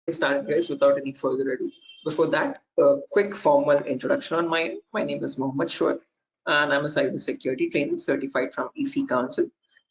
Start, guys, without any further ado. Before that, a quick formal introduction on my end. My name is Mohammed Shoaib, and I'm a cybersecurity trainer certified from EC Council.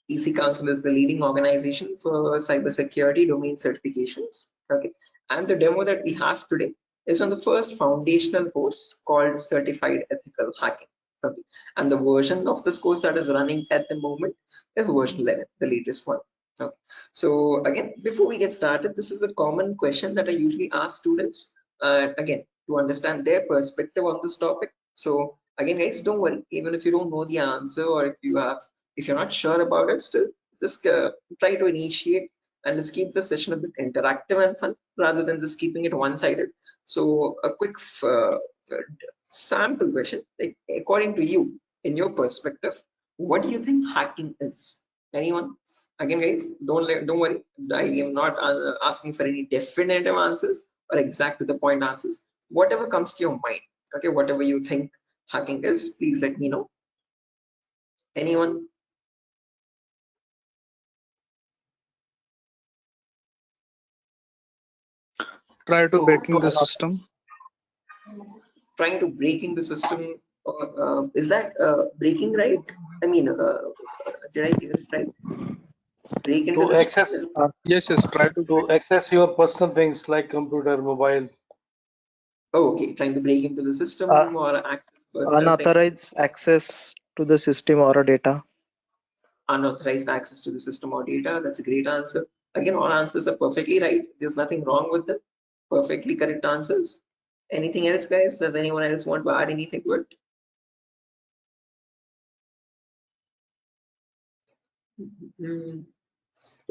EC Council is the leading organization for cybersecurity domain certifications. Okay, and the demo that we have today is on the first foundational course called Certified Ethical Hacking. Okay, and the version of this course that is running at the moment is version 11, the latest one. Okay. So again, before we get started, this is a common question that I usually ask students, again, to understand their perspective on this topic. So again, guys, don't worry, even if you don't know the answer, or if you're not sure about it, still just try to initiate, and let's keep the session a bit interactive and fun rather than just keeping it one-sided. So a quick sample question, like, according to you, in your perspective, what do you think hacking is? Anyone? Again, guys, don't worry, I am not asking for any definitive answers or exact to the point answers. Whatever comes to your mind, okay, whatever you think hacking is, please let me know. Anyone? Try to breaking the system. Trying to breaking the system, is that breaking, right? I mean, did I get this right? Break into To the system access is, Yes, try to to access your personal things like computer, mobile. oh, okay, trying to break into the Uh, system or access personal things. Unauthorized access to the system or a data. Unauthorized access to the system or data. That's a great answer. Again, all answers are perfectly right. There's nothing wrong with them. Perfectly correct answers. Anything else, guys? Does anyone else want to add anything to it?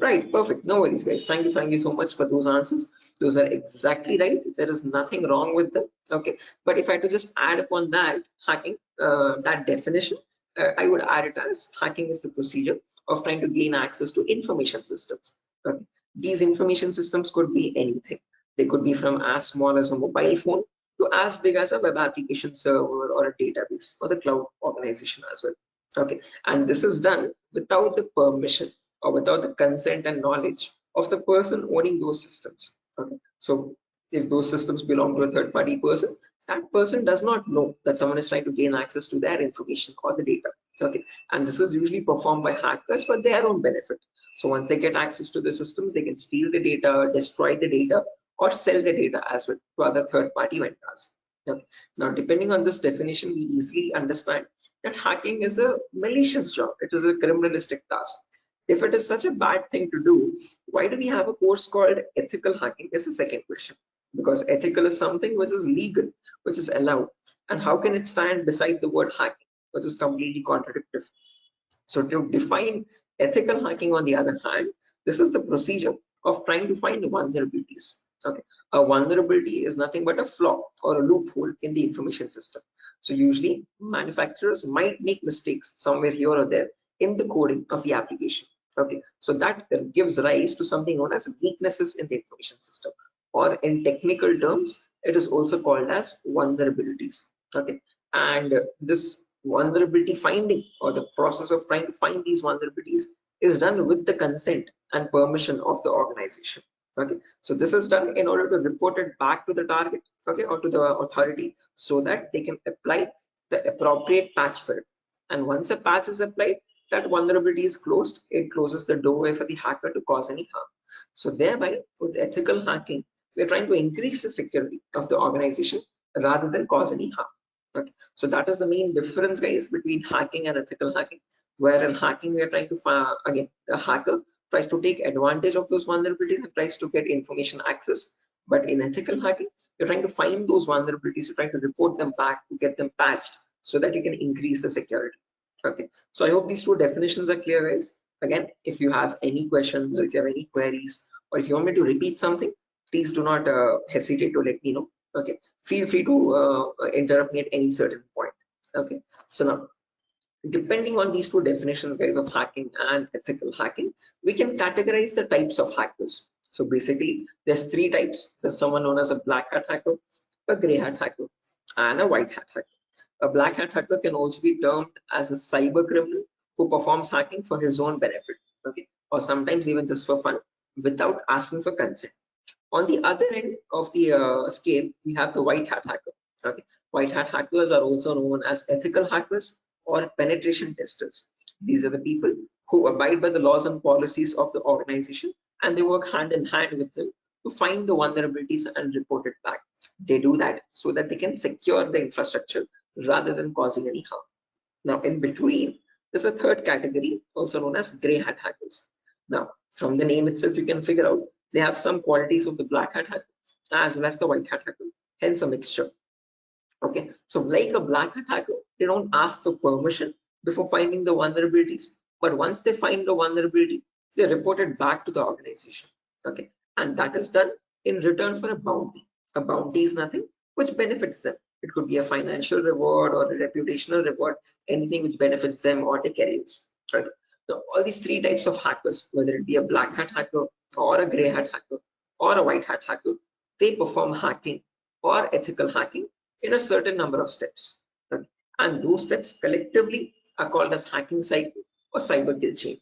Right, perfect. No worries, guys. Thank you so much for those answers. Those are exactly right. There is nothing wrong with them. Okay, but if I had to just add upon that hacking, that definition, I would add it as hacking is the procedure of trying to gain access to information systems. Okay, these information systems could be anything. They could be from as small as a mobile phone to as big as a web application server or a database or the cloud organization as well. Okay, and this is done without the permission or without the consent and knowledge of the person owning those systems. Okay, so if those systems belong to a third party person, that person does not know that someone is trying to gain access to their information or the data. Okay, and this is usually performed by hackers for their own benefit. So once they get access to the systems, they can steal the data, destroy the data, or sell the data as well to other third party vendors. Okay. Now, depending on this definition, we easily understand that hacking is a malicious job. It is a criminalistic task. If it is such a bad thing to do, why do we have a course called ethical hacking? Is the second question. Because ethical is something which is legal, which is allowed. And how can it stand beside the word hacking, which is completely contradictory? So to define ethical hacking, on the other hand, this is the procedure of trying to find vulnerabilities. Okay, a vulnerability is nothing but a flaw or a loophole in the information system. So usually manufacturers might make mistakes somewhere here or there in the coding of the application. Okay, so that gives rise to something known as weaknesses in the information system, or in technical terms, it is also called as vulnerabilities. Okay, and this vulnerability finding, or the process of trying to find these vulnerabilities, is done with the consent and permission of the organization. Okay, so this is done in order to report it back to the target, okay, or to the authority, so that they can apply the appropriate patch for it. And once a patch is applied, that vulnerability is closed. It closes the doorway for the hacker to cause any harm. So thereby, with ethical hacking, we're trying to increase the security of the organization rather than cause any harm. Okay, so that is the main difference, guys, between hacking and ethical hacking. Where in hacking, we are trying to again, the hacker tries to take advantage of those vulnerabilities and tries to get information access. But in ethical hacking, you're trying to find those vulnerabilities, you're trying to report them back to get them patched so that you can increase the security. Okay, so I hope these two definitions are clear, guys. Again, if you have any questions, or if you have any queries, or if you want me to repeat something, please do not hesitate to let me know. Okay, feel free to interrupt me at any certain point. Okay, so now, depending on these two definitions, guys, of hacking and ethical hacking, we can categorize the types of hackers. So basically, there's three types. There's someone known as a black hat hacker, a gray hat hacker, and a white hat hacker. A black hat hacker can also be termed as a cyber criminal who performs hacking for his own benefit, okay, or sometimes even just for fun, without asking for consent. On the other end of the scale, we have the white hat hacker. Okay, white hat hackers are also known as ethical hackers or penetration testers. These are the people who abide by the laws and policies of the organization, and they work hand in hand with them to find the vulnerabilities and report it back. They do that so that they can secure the infrastructure rather than causing any harm. Now, in between, there's a third category, also known as gray hat hackers. Now, from the name itself, you can figure out they have some qualities of the black hat hacker as well as the white hat hacker, hence a mixture. Okay, so like a black hat hacker, they don't ask for permission before finding the vulnerabilities, but once they find the vulnerability, they report it back to the organization. Okay, and that is done in return for a bounty. A bounty is nothing which benefits them. It could be a financial reward or a reputational reward, anything which benefits them or their careers. Right. So all these three types of hackers, whether it be a black hat hacker or a gray hat hacker or a white hat hacker, they perform hacking or ethical hacking in a certain number of steps. Okay. And those steps collectively are called as hacking cycle or cyber kill chain.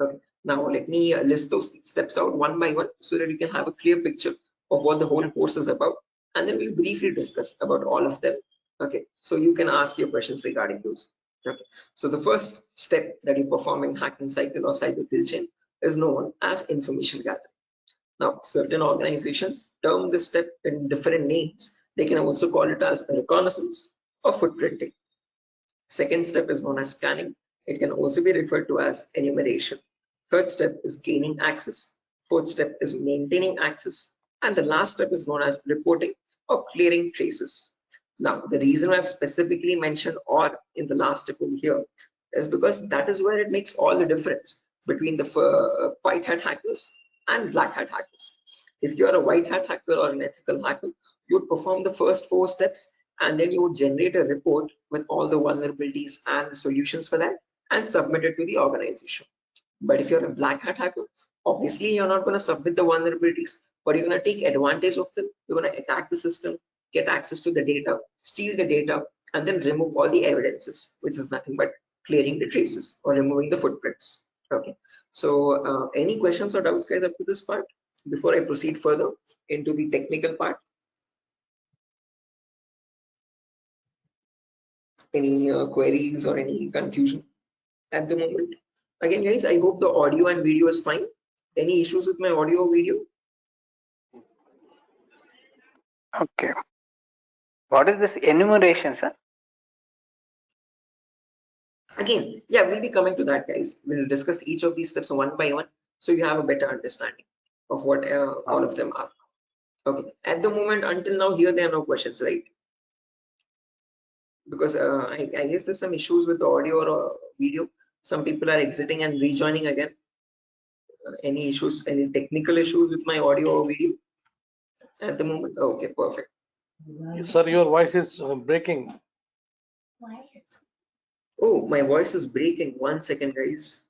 Okay. Now let me list those steps out one by one so that you can have a clear picture of what the whole course is about, and then we'll briefly discuss about all of them. Okay, so you can ask your questions regarding those. Okay, so the first step that you perform in hacking cycle or cyber kill chain is known as information gathering. Now, certain organizations term this step in different names. They can also call it as reconnaissance or footprinting. Second step is known as scanning. It can also be referred to as enumeration. Third step is gaining access. Fourth step is maintaining access. And the last step is known as reporting or clearing traces. Now, the reason I've specifically mentioned "or" in the last step over here is because that is where it makes all the difference between the white hat hackers and black hat hackers. If you're a white hat hacker or an ethical hacker, you would perform the first 4 steps and then you would generate a report with all the vulnerabilities and the solutions for that and submit it to the organization. But if you're a black hat hacker, obviously you're not going to submit the vulnerabilities, but you're going to take advantage of them. You're going to attack the system, get access to the data, steal the data, and then remove all the evidences, which is nothing but clearing the traces or removing the footprints. Okay, so any questions or doubts, guys, up to this part before I proceed further into the technical part? Any queries or any confusion at the moment? Again, guys, I hope the audio and video is fine. Any issues with my audio or video? Okay. What is this enumeration, sir? Again, yeah, we'll be coming to that, guys. We'll discuss each of these steps one by one so you have a better understanding of what all of them are. Okay, at the moment, until now, here there are no questions, right? Because I guess there's some issues with the audio or video. Some people are exiting and rejoining again. Any issues, any technical issues with my audio or video at the moment? Okay, perfect. Sir, your voice is breaking. Oh, my voice is breaking. 1 second, guys.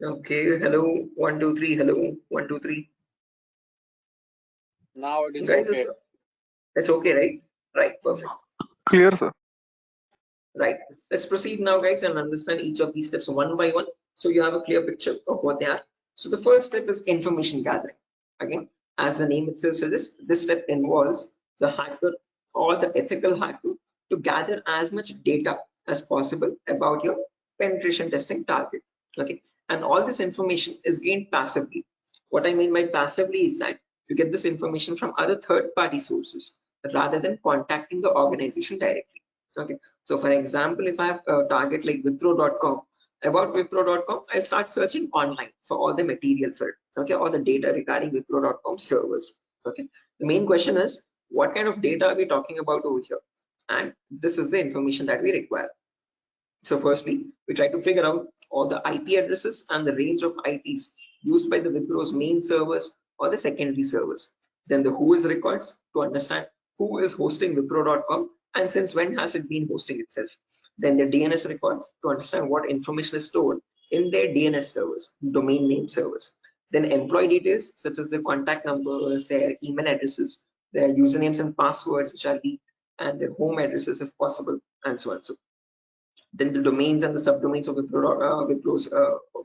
Okay, hello, 1 2 3. Hello, 1 2 3. Now it is Guys, okay. it's okay, right? Right, perfect. Clear, sir. Right, let's proceed now, guys, and understand each of these steps one by one so you have a clear picture of what they are. So the first step is information gathering. Again, as the name itself suggests, this step involves the hacker or the ethical hacker to gather as much data as possible about your penetration testing target. Okay, and all this information is gained passively. What I mean by passively is that you get this information from other third-party sources rather than contacting the organization directly. Okay, so for example, if I have a target like Wipro.com, about Wipro.com, I'll start searching online for all the material for it, okay, all the data regarding Wipro.com servers. Okay, the main question is, what kind of data are we talking about over here? And this is the information that we require. So firstly, we try to figure out all the IP addresses and the range of IPs used by the Wipro's main servers or the secondary servers. Then the who is records to understand who is hosting Wipro.com and since when has it been hosting itself. Then the DNS records to understand what information is stored in their DNS servers, domain name servers. Then employee details such as their contact numbers, their email addresses, their usernames and passwords which are leaked, and their home addresses if possible, and so on. So then the domains and the subdomains of Wipro's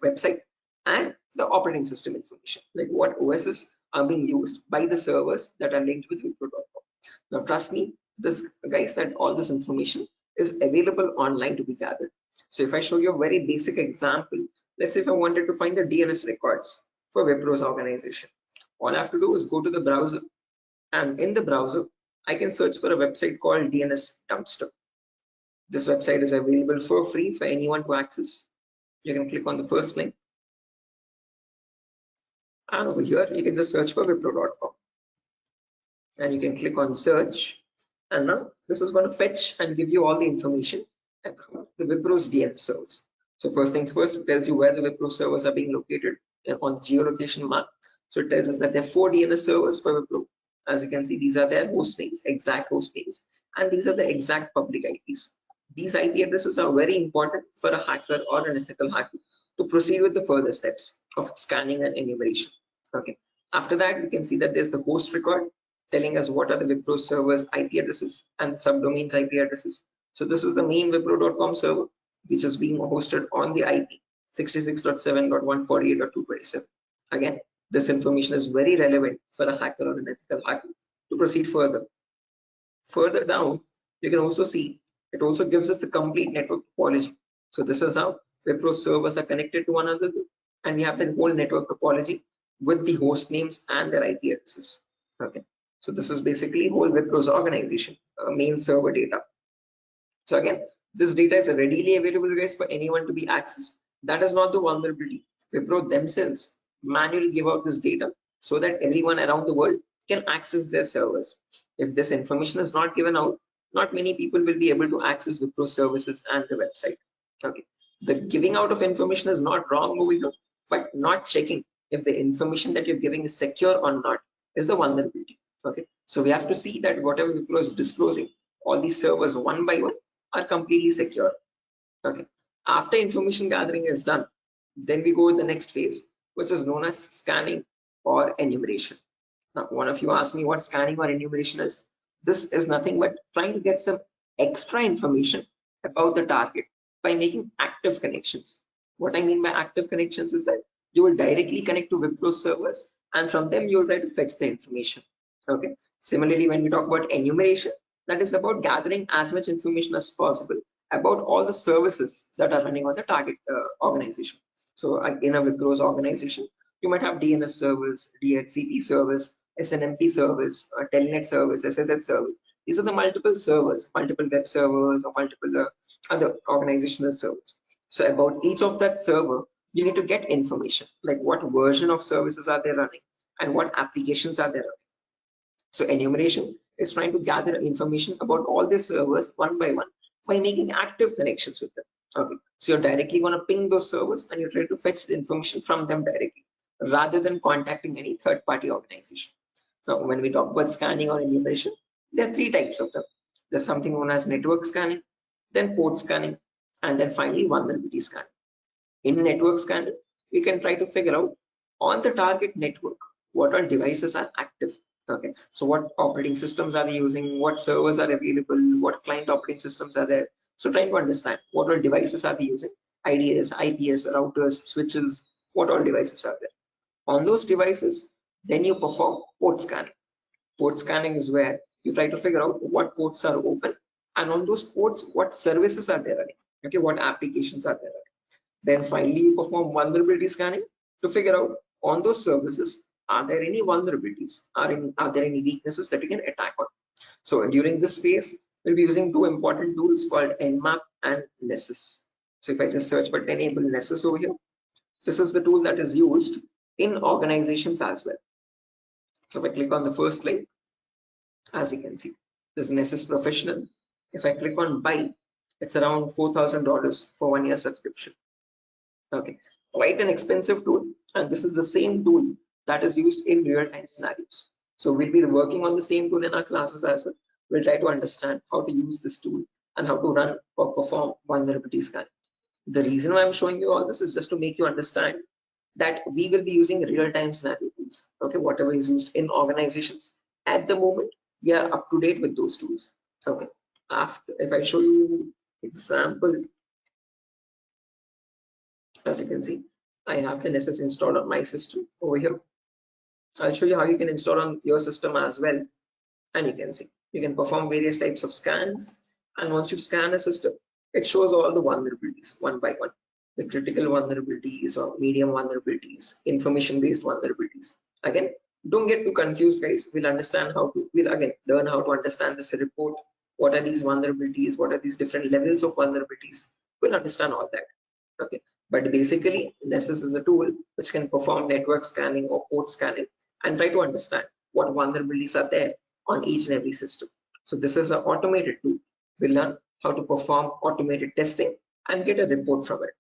website, and the operating system information, like what OSs are being used by the servers that are linked with Wipro.com. Now trust me, this guys, that all this information is available online to be gathered. So if I show you a very basic example, let's say if I wanted to find the DNS records for Wipro's organization, all I have to do is go to the browser, and in the browser I can search for a website called DNS Dumpster. This website is available for free for anyone to access. You can click on the first link, and over here you can just search for Wipro.com, and you can click on search, and now this is going to fetch and give you all the information about the Wipro's DNS servers. So first things first, it tells you where the Wipro servers are being located on the geolocation map. So it tells us that there are 4 DNS servers for Wipro. As you can see, these are their host names, exact host names, and these are the exact public IPs. These IP addresses are very important for a hacker or an ethical hacker to proceed with the further steps of scanning and enumeration. Okay. After that, we can see that there's the host record telling us what are the Wipro servers IP addresses and subdomains IP addresses. So this is the main Wipro.com server, which is being hosted on the IP 66.7.148.227. Again, this information is very relevant for a hacker or an ethical hacker to proceed further. Further down, you can also see it also gives us the complete network topology. So this is how Wipro servers are connected to one another, and we have the whole network topology with the host names and their IP addresses. Okay, so this is basically whole Wipro's organization main server data. So again, this data is readily available, guys, for anyone to be accessed. That is not the vulnerability. Wipro themselves manually give out this data so that everyone around the world can access their servers. If this information is not given out, not many people will be able to access Wipro services and the website. Okay, the giving out of information is not wrong over here, but not checking if the information that you're giving is secure or not is the vulnerability. Okay, so we have to see that whatever Wipro is disclosing, all these servers one by one are completely secure. Okay, after information gathering is done, then we go to the next phase, which is known as scanning or enumeration. Now, one of you asked me what scanning or enumeration is. This is nothing but trying to get some extra information about the target by making active connections. What I mean by active connections is that you will directly connect to Wipro servers, and from them you will try to fetch the information. Okay. Similarly, when we talk about enumeration, that is about gathering as much information as possible about all the services that are running on the target organization. So in a Wipro's organization, you might have DNS servers, DHCP servers, SNMP servers, Telnet servers, SSH servers. These are the multiple servers, multiple web servers, or multiple other organizational servers. So about each of that server, you need to get information, like what version of services are they running and what applications are they running. So enumeration is trying to gather information about all these servers one by one by making active connections with them. Okay, so you're directly going to ping those servers and you try to fetch the information from them directly rather than contacting any third-party organization. Now, when we talk about scanning or enumeration, there are 3 types of them. There's something known as network scanning, then port scanning, and then finally vulnerability scanning. In network scanning, we can try to figure out on the target network what all devices are active. Okay, so what operating systems are they using, what servers are available, what client operating systems are there. So trying to understand what all devices are they using, IDS, IPS, routers, switches, what all devices are there. On those devices, then you perform port scanning. Port scanning is where you try to figure out what ports are open, and on those ports, what services are there running. Okay, what applications are there running. Then finally, you perform vulnerability scanning to figure out on those services, are there any vulnerabilities? Are there any weaknesses that you can attack on? So during this phase, we'll be using 2 important tools called Nmap and Nessus. So if I just search for enable Nessus over here, this is the tool that is used in organizations as well. So if I click on the first link, as you can see, this is Nessus Professional. If I click on buy, it's around $4,000 for 1 year subscription. Okay, quite an expensive tool, and this is the same tool that is used in real-time scenarios. So we'll be working on the same tool in our classes as well. We'll try to understand how to use this tool and how to run or perform vulnerability scanning. The reason why I'm showing you all this is just to make you understand that we will be using real-time scenario tools. Okay, whatever is used in organizations at the moment, we are up to date with those tools. Okay, after if I show you example, as you can see, I have the Nessus installed on my system over here. I'll show you how you can install on your system as well, and you can see you can perform various types of scans, and once you scan a system, it shows all the vulnerabilities one by one, the critical vulnerabilities or medium vulnerabilities, information based vulnerabilities. Again, don't get too confused, guys. We'll again learn how to understand this report. What are these vulnerabilities? What are these different levels of vulnerabilities? We'll understand all that. Okay, but basically Nessus is a tool which can perform network scanning or port scanning and try to understand what vulnerabilities are there on each and every system. So this is an automated tool. We learn how to perform automated testing and get a report from it.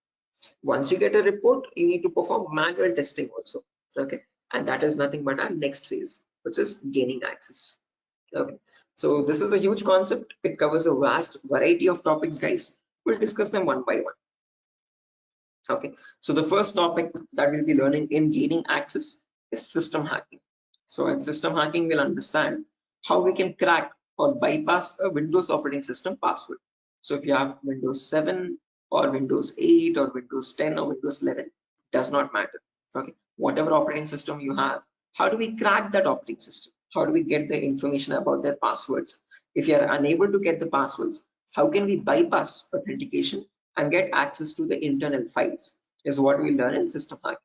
Once you get a report, you need to perform manual testing also. Okay, and that is nothing but our next phase, which is gaining access. Okay, so this is a huge concept. It covers a vast variety of topics, guys. We'll discuss them one by one. Okay, so the first topic that we'll be learning in gaining access is system hacking. So in system hacking, we'll understand how we can crack or bypass a Windows operating system password. So if you have Windows 7 or Windows 8 or Windows 10 or Windows 11, does not matter. Okay, whatever operating system you have, how do we crack that operating system? How do we get the information about their passwords? If you are unable to get the passwords, how can we bypass authentication and get access to the internal files, is what we learn in system hacking.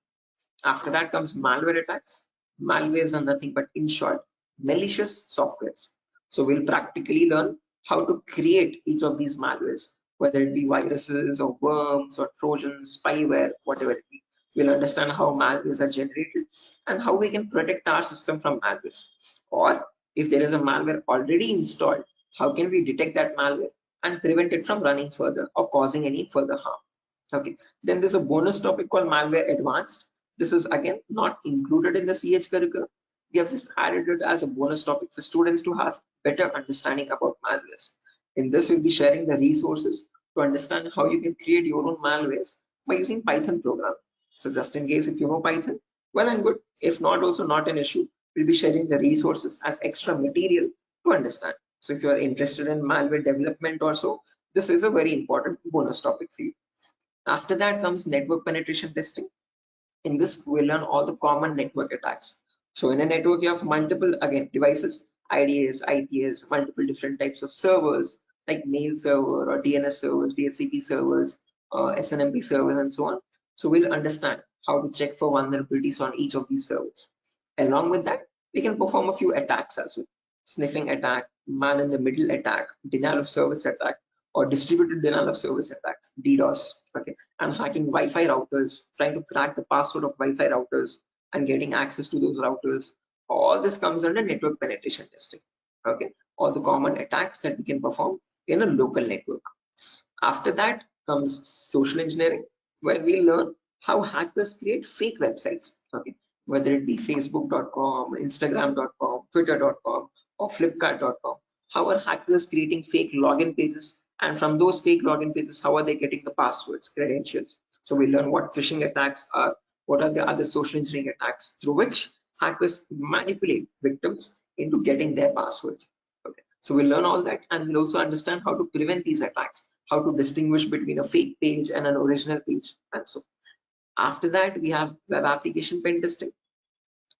After that comes malware attacks. Malwares are nothing but, in short, malicious softwares. So we'll practically learn how to create each of these malwares, whether it be viruses or worms or trojans, spyware, whatever it be. We'll understand how malwares are generated and how we can protect our system from malwares. Or if there is a malware already installed, how can we detect that malware and prevent it from running further or causing any further harm. Okay, then there's a bonus topic called malware advanced. This is again not included in the CH curriculum. We have just added it as a bonus topic for students to have better understanding about malwares. In this, we'll be sharing the resources to understand how you can create your own malwares by using Python program. So just in case if you know Python, well and good. If not, also not an issue. We'll be sharing the resources as extra material to understand. So if you are interested in malware development or so, this is a very important bonus topic for you. After that comes network penetration testing. In this, we'll learn all the common network attacks. So in a network, you have multiple, again, devices, IDS, IPS, multiple different types of servers like mail server or DNS servers, DHCP servers, SNMP servers, and so on. So we'll understand how to check for vulnerabilities on each of these servers. Along with that, we can perform a few attacks as well. Sniffing attack, man-in-the-middle attack, denial of service attack, or distributed denial of service attacks, DDoS. Okay, and hacking Wi-Fi routers, trying to crack the password of Wi-Fi routers and getting access to those routers. All this comes under network penetration testing. Okay, all the common attacks that we can perform in a local network. After that comes social engineering, where we learn how hackers create fake websites. Okay, whether it be facebook.com, instagram.com, twitter.com, or flipkart.com. How are hackers creating fake login pages, and from those fake login pages, how are they getting the passwords, credentials? So we learn what phishing attacks are, what are the other social engineering attacks through which hackers manipulate victims into getting their passwords. Okay, so we learn all that, and we'll also understand how to prevent these attacks, how to distinguish between a fake page and an original page, and so. After that, we have web application pen testing.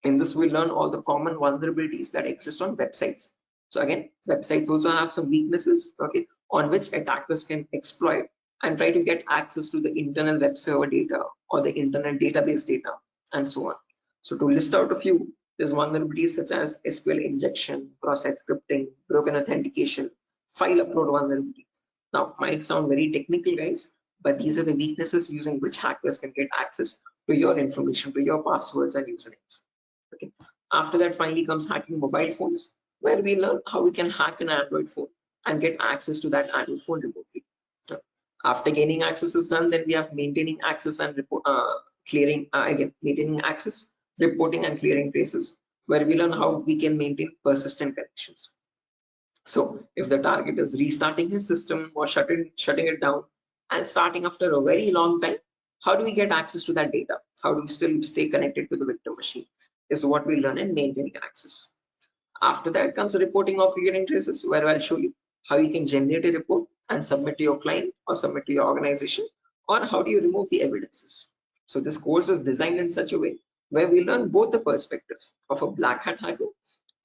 In this, we learn all the common vulnerabilities that exist on websites. So again, websites also have some weaknesses, okay, on which attackers can exploit and try to get access to the internal web server data or the internal database data, and so on. So to list out a few, there's vulnerabilities such as SQL injection, cross-site scripting, broken authentication, file upload vulnerability. Now, might sound very technical, guys, but these are the weaknesses using which hackers can get access to your information, to your passwords and usernames. Okay. After that, finally comes hacking mobile phones, where we learn how we can hack an Android phone and get access to that Android phone remotely. After gaining access is done, then we have maintaining access and maintaining access, reporting and clearing traces, where we learn how we can maintain persistent connections. So if the target is restarting his system or shutting it down and starting after a very long time, how do we get access to that data? How do you still stay connected to the victim machine is what we learn in maintaining access. After that comes reporting of creating traces, where I'll show you how you can generate a report and submit to your client or submit to your organization, or how do you remove the evidences. So this course is designed in such a way where we learn both the perspectives of a black hat hacker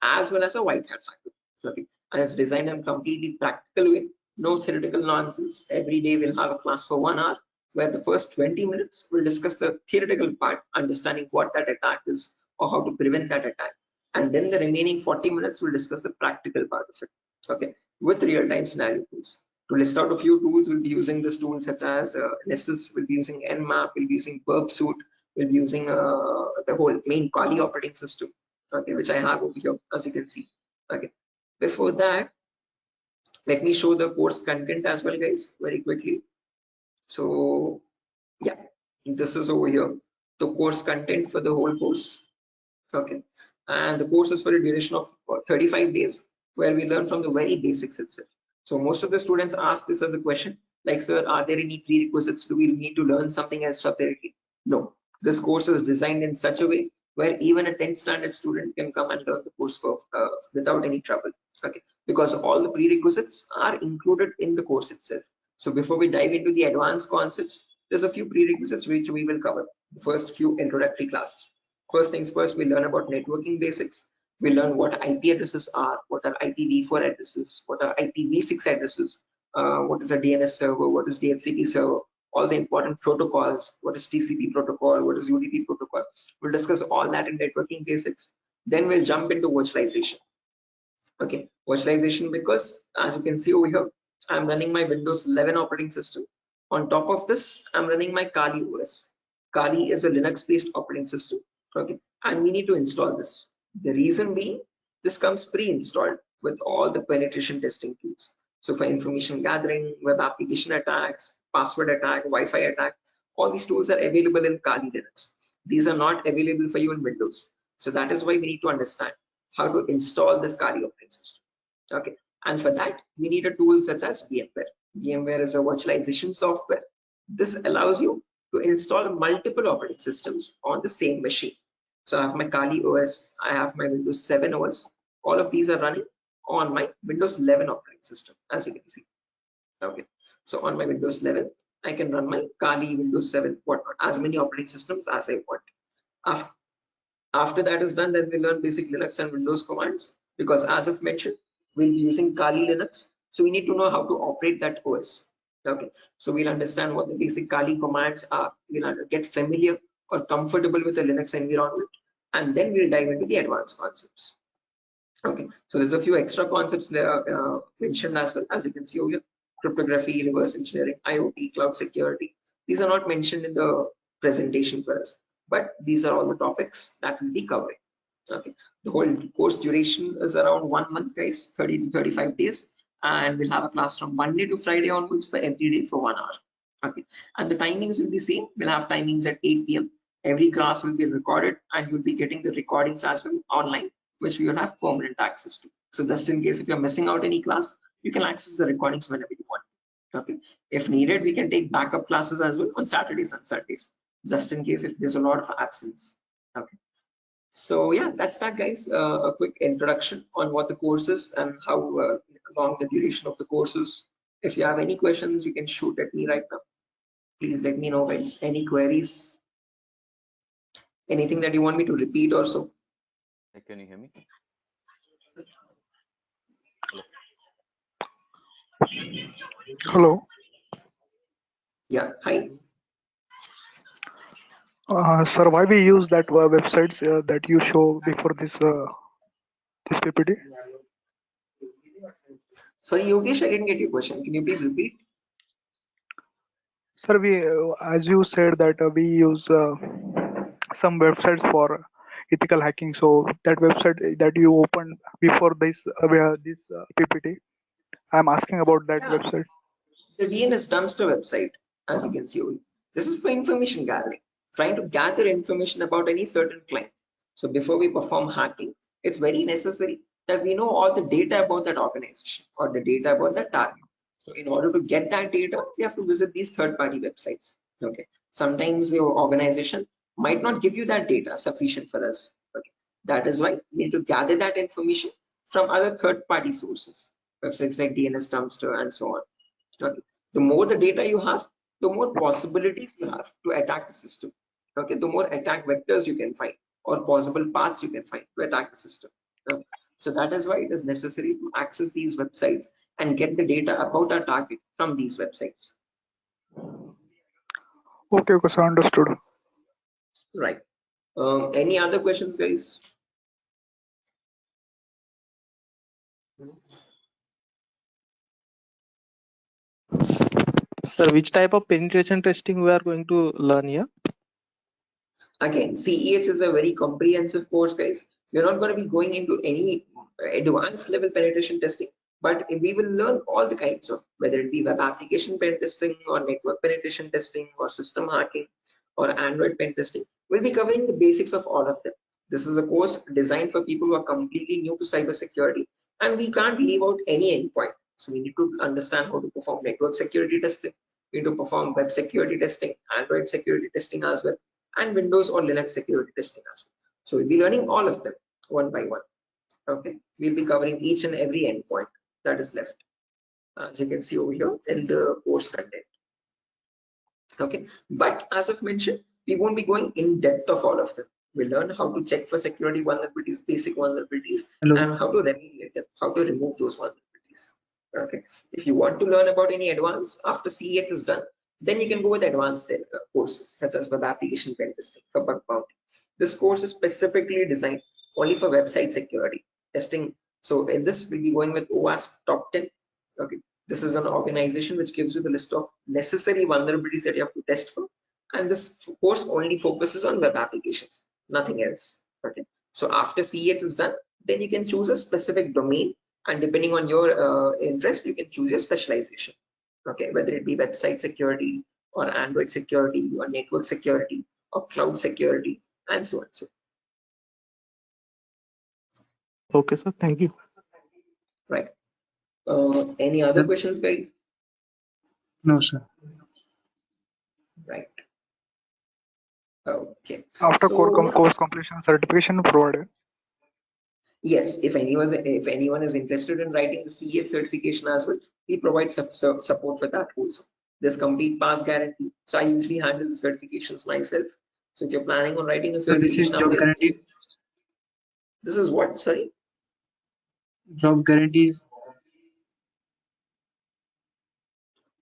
as well as a white hat hacker. Okay. And it's designed in a completely practical way, no theoretical nonsense. Every day we'll have a class for 1 hour where the first 20 minutes we'll discuss the theoretical part, understanding what that attack is or how to prevent that attack. And then the remaining 40 minutes we'll discuss the practical part of it, okay, with real-time scenario tools. To list out a few tools, we'll be using this tool such as Nessus, we'll be using Nmap, we'll be using Burp Suite, we'll be using the whole main Kali operating system, okay, which I have over here, as you can see. Okay. Before that, let me show the course content as well, guys, very quickly. So yeah, this is over here, the course content for the whole course. Okay, and the course is for a duration of 35 days, where we learn from the very basics itself. So most of the students ask this as a question, like, sir, are there any prerequisites? Do we need to learn something else separately? No, this course is designed in such a way where even a 10th standard student can come and learn the course for, without any trouble. Okay, because all the prerequisites are included in the course itself. So before we dive into the advanced concepts, there's a few prerequisites which we will cover. The first few introductory classes. First things first, we learn about networking basics. We learn what IP addresses are, what are IPv4 addresses, what are IPv6 addresses, what is a DNS server, what is DHCP server, all the important protocols, what is TCP protocol, what is UDP protocol. We'll discuss all that in networking basics. Then we'll jump into virtualization. Okay, virtualization, because as you can see over here, I'm running my Windows 11 operating system. On top of this, I'm running my Kali OS. Kali is a Linux-based operating system. Okay, and we need to install this. The reason being, this comes pre-installed with all the penetration testing tools. So for information gathering, web application attacks, password attack, Wi-Fi attack, all these tools are available in Kali Linux. These are not available for you in Windows. So that is why we need to understand how to install this Kali operating system. Okay, and for that we need a tool such as VMware. VMware is a virtualization software. This allows you to install multiple operating systems on the same machine. So I have my Kali OS, I have my Windows 7 OS. All of these are running on my Windows 11 operating system, as you can see. Okay, so on my Windows 11, I can run my Kali, Windows 7, whatnot, as many operating systems as I want. After that is done, then we learn basic Linux and Windows commands, because as I've mentioned, we'll be using Kali Linux. So we need to know how to operate that OS. Okay, so we'll understand what the basic Kali commands are. We'll get familiar or comfortable with the Linux environment, and then we'll dive into the advanced concepts. Okay, so there's a few extra concepts there mentioned as well, as you can see over here: cryptography, reverse engineering, IoT, cloud security. These are not mentioned in the presentation for us, but these are all the topics that we'll be covering. Okay, the whole course duration is around 1 month, guys, 30 to 35 days, and we'll have a class from Monday to Friday onwards for every day for 1 hour. Okay, and the timings will be same. We'll have timings at 8 p.m. Every class will be recorded, and you'll be getting the recordings as well online, which we will have permanent access to. So just in case if you're missing out any class, you can access the recordings whenever you want. Okay, if needed, we can take backup classes as well on Saturdays and Sundays, just in case if there's a lot of absence. Okay, so yeah, that's that, guys. A quick introduction on what the course is and how long the duration of the course is. If you have any questions, you can shoot at me right now. Please let me know, guys. Any queries, anything that you want me to repeat or so. Can you hear me? Hello. Yeah, hi. Sir, why we use that websites that you show before this PPT? Sorry, Yogesh, I didn't get your question. Can you please repeat? Sir, we as you said that we use some websites for ethical hacking. So that website that you opened before this PPT, I'm asking about that Yeah, website. the DNS dumpster website, as you can see over here. This is for information gathering, trying to gather information about any certain client. So before we perform hacking, it's very necessary that we know all the data about that organization or the data about that target. So in order to get that data, we have to visit these third-party websites. Okay. Sometimes your organization might not give you that data sufficient for us. Okay. That is why we need to gather that information from other third-party sources, websites like DNS Dumpster and so on. Okay. The more the data you have, the more possibilities you have to attack the system. Okay. The more attack vectors you can find or possible paths you can find to attack the system. Okay. So that is why it is necessary to access these websites and get the data about our target from these websites. Okay, okay, so understood. Right. Any other questions, guys? Sir, which type of penetration testing we are going to learn here? Again, CEH is a very comprehensive course, guys. We're not going to be going into any advanced level penetration testing, but we will learn all the kinds of, whether it be web application pen testing or network penetration testing or system hacking or Android pen testing. We'll be covering the basics of all of them. This is a course designed for people who are completely new to cybersecurity, and we can't leave out any endpoint. So we need to understand how to perform network security testing. We need to perform web security testing, Android security testing as well, and Windows or Linux security testing as well. So we'll be learning all of them one by one. Okay, we'll be covering each and every endpoint that is left, as you can see over here in the course content. Okay, but as I've mentioned, we won't be going in depth of all of them. We'll learn how to check for security vulnerabilities, basic vulnerabilities, and how to remediate them, how to remove those vulnerabilities. Okay, if you want to learn about any advanced after CEX is done, then you can go with advanced courses such as web application pen testing for bug bounty. This course is specifically designed only for website security testing. So in this, we'll be going with OWASP Top 10. Okay, this is an organization which gives you the list of necessary vulnerabilities that you have to test for, and this course only focuses on web applications, nothing else. Okay, so after CEX is done, then you can choose a specific domain, and depending on your interest, you can choose your specialization. Okay, whether it be website security or Android security or network security or cloud security and so on. So Okay, sir. Thank you. right. Any other questions, guys? No, sir. Right. Okay. After So course completion, certification provided. yes, if anyone is interested in writing the CEH certification as well, we provide support for that also. There's complete pass guarantee. So I usually handle the certifications myself. So if you're planning on writing a So this is certification, job guarantee. this is what? Sorry. Job guarantees.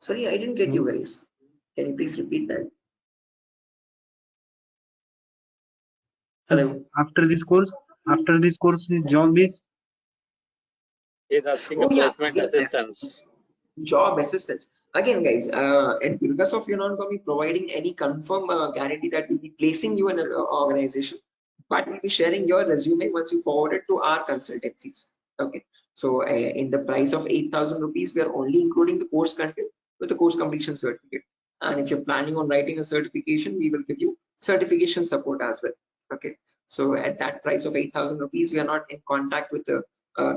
Sorry, I didn't get you guys. Can you please repeat that? Hello. After this course, his job is. He's asking Oh a yeah, placement again, assistance. job assistance. Again, guys, at Durga, you're not going to be providing any confirm guarantee that we'll be placing you in an organization, but we'll be sharing your resume once you forward it to our consultancies. Okay, so in the price of 8,000 rupees, we are only including the course content with the course completion certificate. And if you're planning on writing a certification, we will give you certification support as well. Okay, so at that price of 8,000 rupees, we are not in contact with the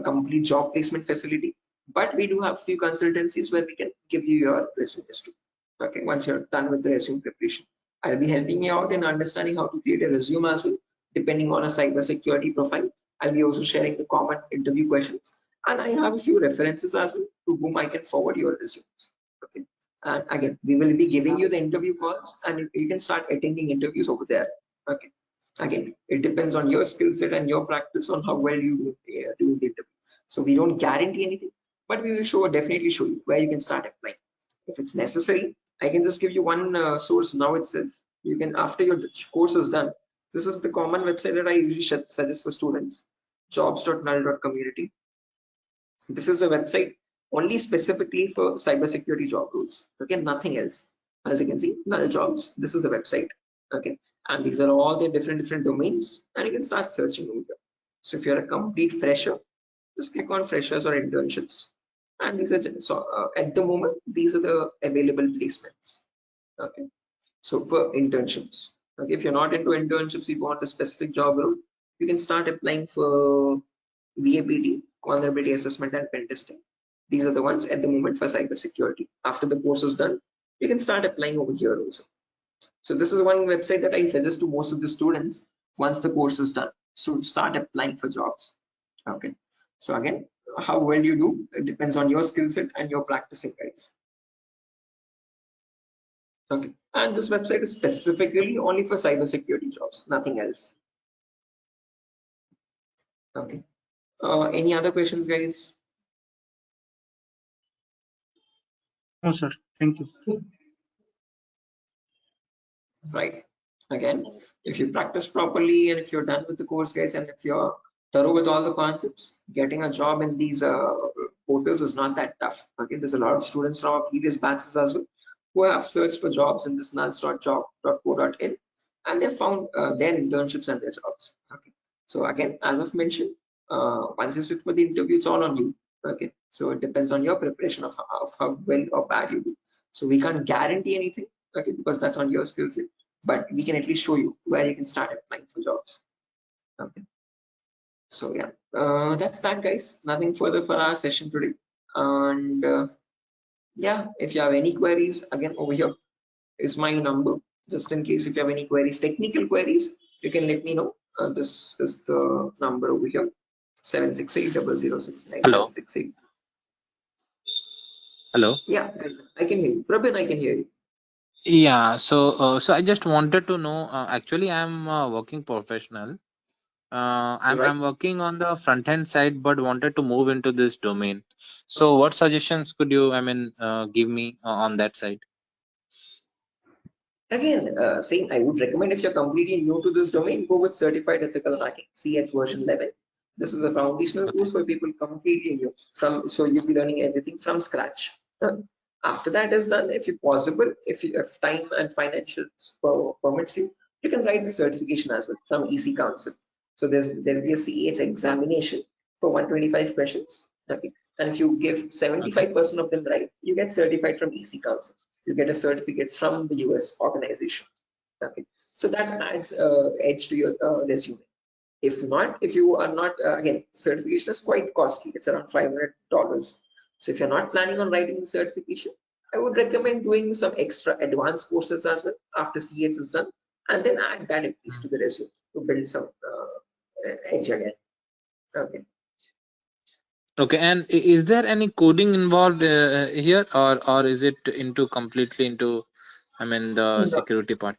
complete job placement facility, but we do have few consultancies where we can give you your resumes too. Okay, once you're done with the resume preparation, I'll be helping you out in understanding how to create a resume as well, depending on a cybersecurity profile. I'll be also sharing the common interview questions, and I have a few references as well to whom I can forward your resumes. Okay, and again, we will be giving you the interview calls, and you can start attending interviews over there. Okay, again, it depends on your skill set and your practice on how well you do the interview. So we don't guarantee anything, but we will definitely show you where you can start applying. If it's necessary, I can just give you one source now itself. You can, after your course is done, this is the common website that I usually suggest for students, jobs.null.community. This is a website only specifically for cybersecurity job roles. Okay, nothing else. As you can see, null jobs. This is the website. Okay, and these are all the different domains, and you can start searching over here. So if you're a complete fresher, just click on freshers or internships, and these are at the moment these are the available placements. Okay, so for internships, okay, if you're not into internships, you want a specific job role, you can start applying for VAPT, vulnerability assessment and pen testing. These are the ones at the moment for cybersecurity. After the course is done, you can start applying over here also. So this is one website that I suggest to most of the students once the course is done, to start applying for jobs. Okay. So again, how well you do, it depends on your skill set and your practicing, guys. Okay. And this website is specifically only for cybersecurity jobs, nothing else. Okay. Any other questions, guys? No, sir. Thank you. Right. Again, if you practice properly and if you're done with the course, guys, and if you're thorough with all the concepts, getting a job in these portals is not that tough. Okay. There's a lot of students from our previous batches as well who have searched for jobs in this nuts.job.co.in and they found their internships and their jobs. Okay. So again, as I've mentioned, once you sit for the interview, it's all on you. Okay. So it depends on your preparation of how well or bad you do. So we can't guarantee anything, okay, because that's on your skill set, but we can at least show you where you can start applying for jobs. Okay. So yeah, that's that, guys. Nothing further for our session today. And yeah, if you have any queries, again, over here is my number. Just in case if you have any queries, technical queries, you can let me know. This is the number over here, 768-006-9768. Hello. Hello. Yeah, I can hear you. Prabin, I can hear you. Yeah. So I just wanted to know. Actually, I'm a working professional. I'm working on the front end side, but wanted to move into this domain. So, what suggestions could you, give me on that side? Again, same, I would recommend if you're completely new to this domain, go with Certified Ethical Hacking, CH version 11. This is a foundational course for people completely new. So you'll be learning everything from scratch. After that is done, if you possible, if time and financial permits you, you can write the certification as well from EC Council. So there'll be a CH examination for 125 questions. Okay. And if you give 75% of them right, you get certified from EC Council. You get a certificate from the US organization. Okay. So that adds edge to your resume. If not, if you are not, again, certification is quite costly. It's around $500. So if you're not planning on writing the certification, I would recommend doing some extra advanced courses as well after CH is done, and then add that at least to the resume to build some edge again. Okay. Okay. And is there any coding involved here, or is it into completely into, the security part?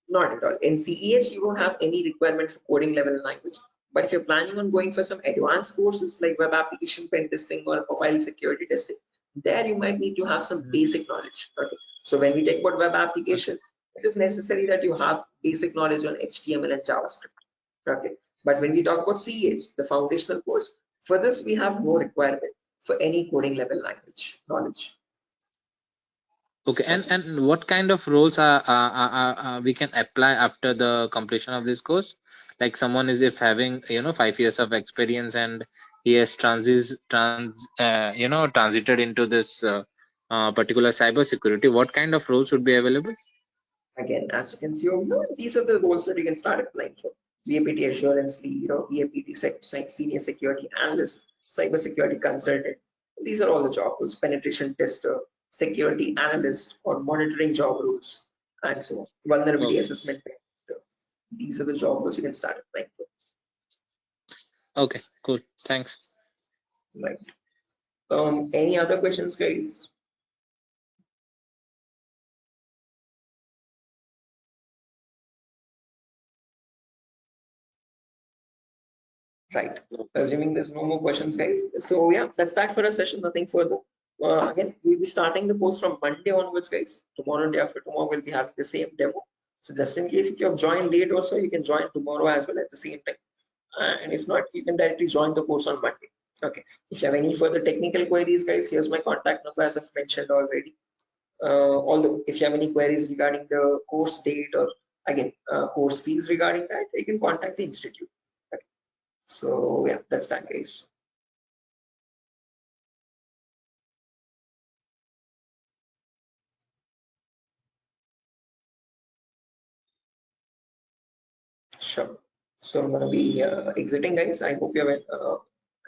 Not at all. In CEH, you don't have any requirement for coding level language. But if you're planning on going for some advanced courses like web application pen testing or mobile security testing, there you might need to have some basic knowledge. Okay. So when we talk about web application, it is necessary that you have basic knowledge on HTML and JavaScript. Okay. But when we talk about CEH, the foundational course, for this we have no requirement for any coding level language knowledge. Okay. And what kind of roles are we can apply after the completion of this course? Like someone is if having 5 years of experience and he has transited into this particular cyber security, what kind of roles would be available? Again, as you can see over here, these are the roles that you can start applying for. VAPT assurance lead, VAPT senior security analyst, cyber security consultant. These are all the job roles. Penetration tester, security analyst, or monitoring job roles, and so on. Vulnerability assessment tester. These are the job roles you can start applying for. Okay, cool. Thanks. Right. Any other questions, guys? Right. Assuming there's no more questions, guys. So yeah, that's that for a session. Nothing further. Again, we'll be starting the course from Monday onwards, guys. Tomorrow and day after tomorrow, we'll be having the same demo. So just in case if you have joined late also, you can join tomorrow as well at the same time. And if not, you can directly join the course on Monday. Okay. If you have any further technical queries, guys, here's my contact number as I've mentioned already. Although if you have any queries regarding the course date or again course fees regarding that, you can contact the institute. Okay. So yeah, that's that, guys. Sure. So I'm gonna be exiting, guys. I hope you have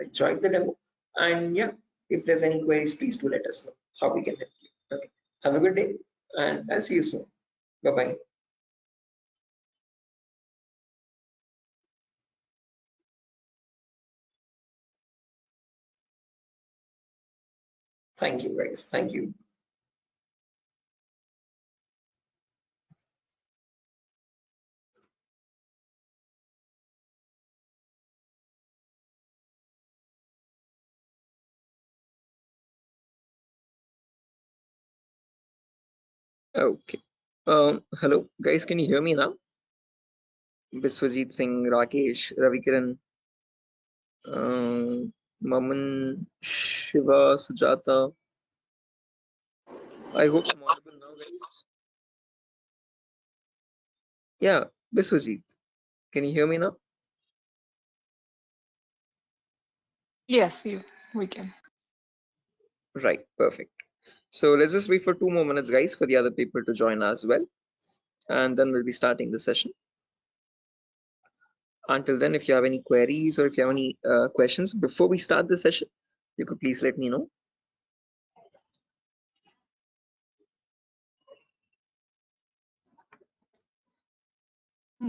enjoyed the demo. And yeah, if there's any queries, please do let us know how we can help you. Okay. Have a good day, and I'll see you soon. Bye bye. Thank you, guys. Thank you. Okay. Hello, guys. Can you hear me now? Biswajit Singh, Rakesh, Ravikiran, Maman, Shiva, Sujata. I hope I'm audible now, guys. Yeah, Biswajit. Can you hear me now? Yes, we can. Right, perfect. So let's just wait for 2 more minutes, guys, for the other people to join as well. And then we'll be starting the session. Until then, if you have any queries or if you have any questions before we start the session, you could please let me know.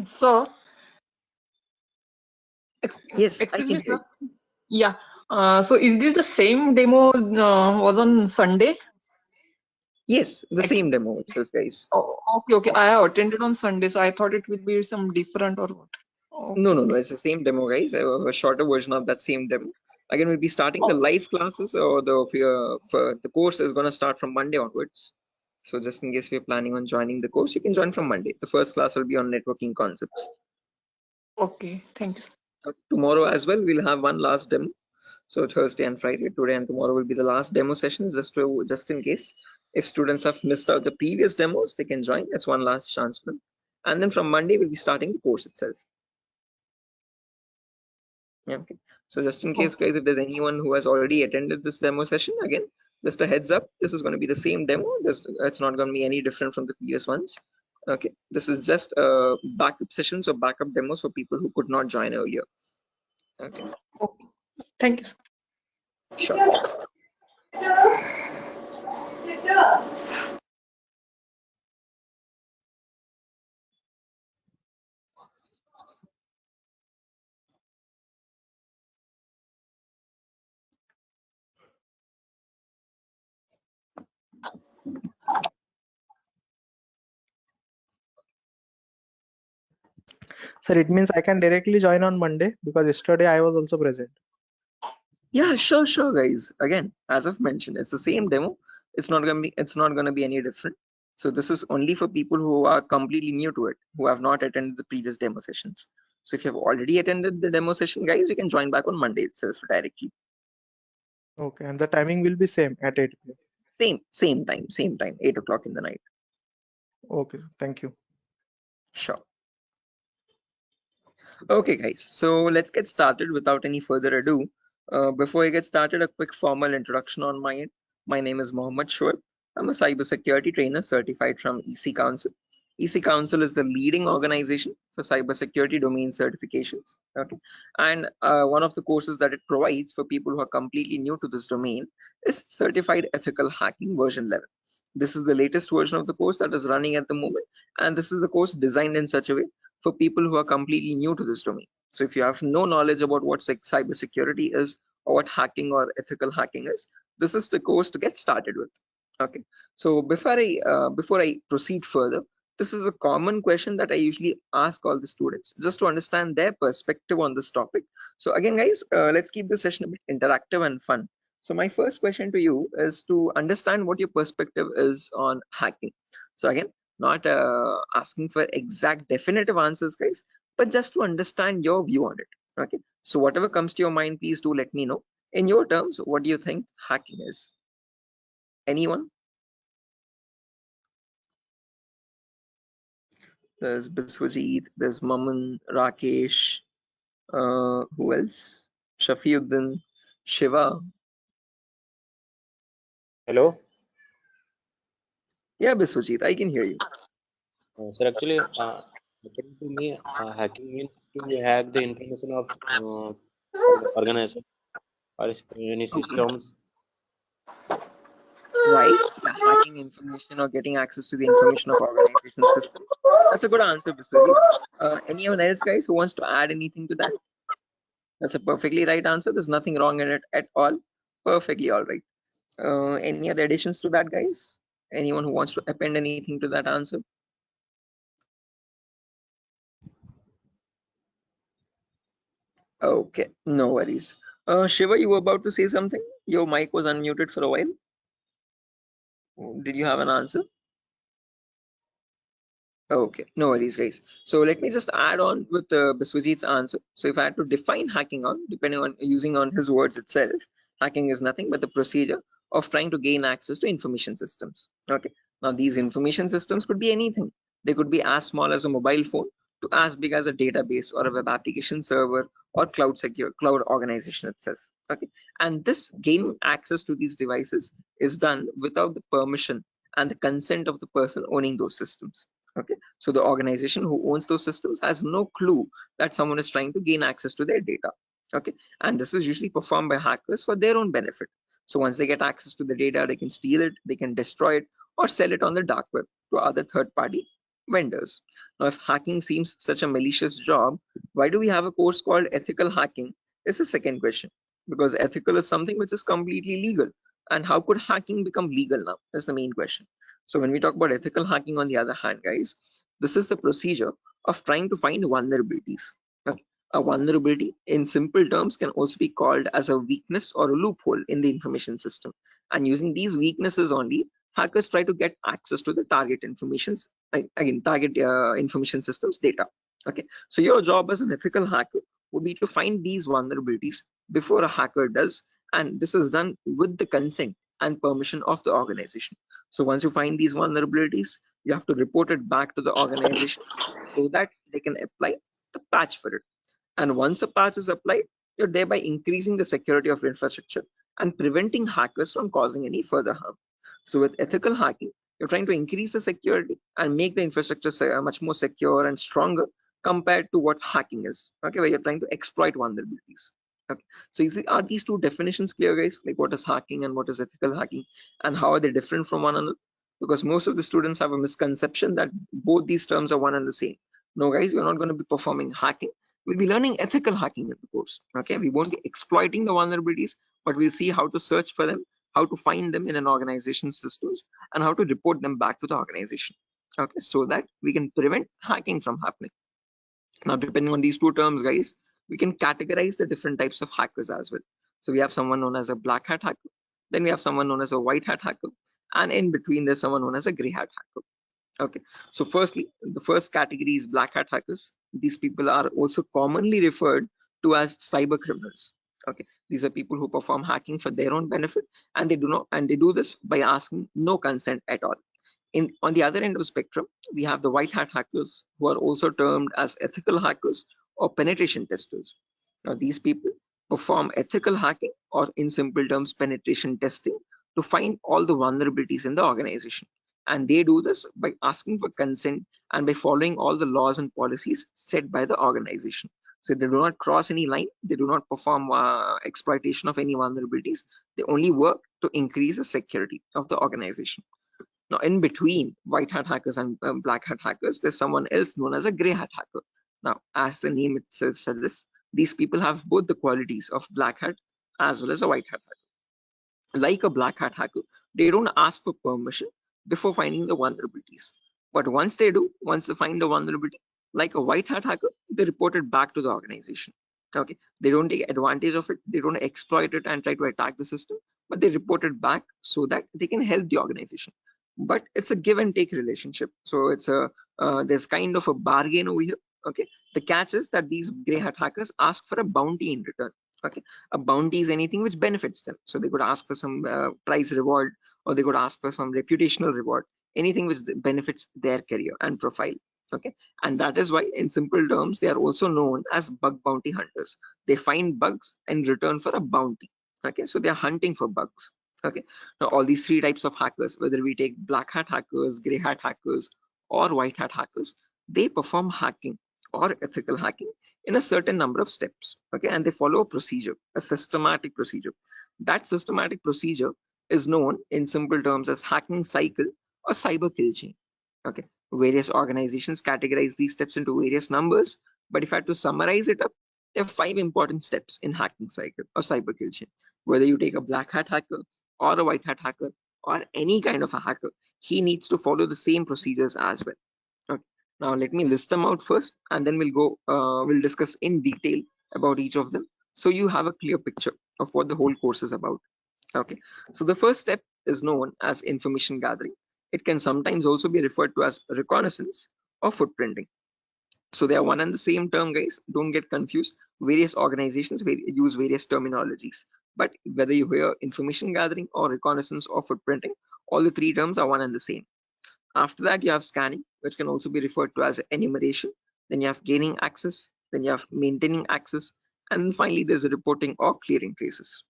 So, Yes, I excuse can me, hear sir. you. Yeah. So is this the same demo was on Sunday? Yes, the same demo itself, guys. Oh, okay. I have attended on Sunday, so I thought it would be some different or what. No, it's the same demo, guys. A shorter version of that same demo. Again, we'll be starting the live classes, or the course is going to start from Monday onwards. So just in case you're planning on joining the course, you can join from Monday. The first class will be on networking concepts. Okay, thank you, sir. Tomorrow as well, we'll have one last demo. So Thursday and Friday, today and tomorrow will be the last demo sessions, just in case if students have missed out the previous demos, they can join. That's one last chance for them. And then from Monday, we'll be starting the course itself. Yeah, okay. So just in case, guys, if there's anyone who has already attended this demo session, again, just a heads up, this is going to be the same demo. It's not going to be any different from the previous ones. Okay, this is just backup sessions or backup demos for people who could not join earlier. Okay. Okay. Thank you, sir. Sure. Sir, it means I can directly join on Monday because yesterday I was also present. Yeah, sure, guys. Again, as I've mentioned, it's the same demo. It's not gonna be any different. So this is only for people who are completely new to it, who have not attended the previous demo sessions. So if you have already attended the demo session, guys, you can join back on Monday itself directly. Okay, and the timing will be same at 8 p.m. Same time, 8 o'clock in the night. Okay, thank you. Sure. Okay, guys, so let's get started without any further ado. Before I get started, a quick formal introduction on my end. My name is Mohammed Shoaib. I'm a cybersecurity trainer certified from EC Council. EC Council is the leading organization for cybersecurity domain certifications. Okay, and one of the courses that it provides for people who are completely new to this domain is Certified Ethical Hacking version 11. This is the latest version of the course that is running at the moment, and this is a course designed in such a way for people who are completely new to this domain. So if you have no knowledge about what cybersecurity is or what hacking or ethical hacking is, this is the course to get started with. Okay. So before I proceed further, this is a common question that I usually ask all the students just to understand their perspective on this topic. So again, guys, let's keep the session a bit interactive and fun. So my first question to you is to understand what your perspective is on hacking. So again, not asking for exact definitive answers, guys, but just to understand your view on it. Okay, so whatever comes to your mind, please do let me know. In your terms, what do you think hacking is? Anyone? There's Biswajit, there's Maman, Rakesh, who else? Shafiuddin, Shiva. Hello, Yeah, Biswajit, I can hear you. sir. Actually, according to me, hacking means to hack the information of organization or any Okay. systems. Right, yeah, hacking information or getting access to the information of organization systems. That's a good answer, Biswajit. Anyone else, guys, who wants to add anything to that? That's a perfectly right answer. There's nothing wrong in it at all. Perfectly all right. Any other additions to that, guys? Anyone who wants to append anything to that answer? Okay, no worries. Shiva, you were about to say something? Your mic was unmuted for a while. Did you have an answer? Okay, no worries, guys. So let me just add on with Biswajit's answer. So if I had to define hacking on, depending on using on his words itself, hacking is nothing but the procedure of trying to gain access to information systems. Okay, now these information systems could be anything. They could be as small as a mobile phone to as big as a database or a web application server or cloud organization itself. Okay, and this gaining access to these devices is done without the permission and the consent of the person owning those systems. Okay, so the organization who owns those systems has no clue that someone is trying to gain access to their data. Okay, and this is usually performed by hackers for their own benefit. So once they get access to the data, they can steal it, they can destroy it, or sell it on the dark web to other third-party vendors. Now, if hacking seems such a malicious job, why do we have a course called ethical hacking? Is the second question. Because ethical is something which is completely legal. And how could hacking become legal now? That's the main question. So when we talk about ethical hacking, on the other hand, guys, this is the procedure of trying to find vulnerabilities. Okay. A vulnerability in simple terms can also be called as a weakness or a loophole in the information system. And using these weaknesses only, hackers try to get access to the target informations, target information systems data. Okay, so your job as an ethical hacker would be to find these vulnerabilities before a hacker does, and this is done with the consent and permission of the organization. So once you find these vulnerabilities, you have to report it back to the organization so that they can apply the patch for it. And once a patch is applied, you're thereby increasing the security of infrastructure and preventing hackers from causing any further harm. So with ethical hacking, you're trying to increase the security and make the infrastructure much more secure and stronger compared to what hacking is. Okay, where you're trying to exploit vulnerabilities. Okay, so are these two definitions clear, guys? Like what is hacking and what is ethical hacking, and how are they different from one another? Because most of the students have a misconception that both these terms are one and the same. No, guys, we're not going to be performing hacking. We'll be learning ethical hacking in the course. Okay, we won't be exploiting the vulnerabilities, but we'll see how to search for them, how to find them in an organization's systems, and how to report them back to the organization. Okay, so that we can prevent hacking from happening. Now, depending on these two terms, guys, we can categorize the different types of hackers as well. So we have someone known as a black hat hacker, then we have someone known as a white hat hacker, and in between there's someone known as a gray hat hacker. Okay, so firstly, the first category is black hat hackers. These people are also commonly referred to as cyber criminals. Okay, these are people who perform hacking for their own benefit, and they do this by asking no consent at all. On the other end of the spectrum, we have the white hat hackers, who are also termed as ethical hackers or penetration testers. Now, these people perform ethical hacking, or in simple terms, penetration testing, to find all the vulnerabilities in the organization. And they do this by asking for consent and by following all the laws and policies set by the organization. So they do not cross any line, they do not perform exploitation of any vulnerabilities, they only work to increase the security of the organization. Now, in between white hat hackers and black hat hackers, there's someone else known as a gray hat hacker. Now, as the name itself suggests, these people have both the qualities of black hat as well as a white hat hacker. Like a black hat hacker, they don't ask for permission before finding the vulnerabilities. But once they find a vulnerability, like a white hat hacker, they report it back to the organization. Okay, they don't take advantage of it, they don't exploit it and try to attack the system, but they report it back so that they can help the organization. But it's a give and take relationship, so it's there's kind of a bargain over here. Okay, the catch is that these gray hat hackers ask for a bounty in return. Okay, a bounty is anything which benefits them, so they could ask for some prize reward, or they could ask for some reputational reward, anything which benefits their career and profile. Okay, and that is why, in simple terms, they are also known as bug bounty hunters. They find bugs in return for a bounty. Okay, so they are hunting for bugs. Okay, now all these three types of hackers, whether we take black hat hackers, gray hat hackers, or white hat hackers, they perform hacking or ethical hacking in a certain number of steps. Okay, and they follow a procedure, a systematic procedure. That systematic procedure is known in simple terms as hacking cycle or cyber kill chain. Okay, various organizations categorize these steps into various numbers, but if I had to summarize it up, there are 5 important steps in hacking cycle or cyber kill chain. Whether you take a black hat hacker or a white hat hacker or any kind of a hacker, he needs to follow the same procedures as well. Okay. Now let me list them out first, and then we'll discuss in detail about each of them, so you have a clear picture of what the whole course is about. Okay. So the first step is known as information gathering. It can sometimes also be referred to as reconnaissance or footprinting. So they are one and the same term, guys. Don't get confused. Various organizations use various terminologies, but whether you hear information gathering or reconnaissance or footprinting, all the three terms are one and the same. After that, you have scanning, which can also be referred to as enumeration. Then you have gaining access. Then you have maintaining access. And then finally, there's a reporting or clearing traces.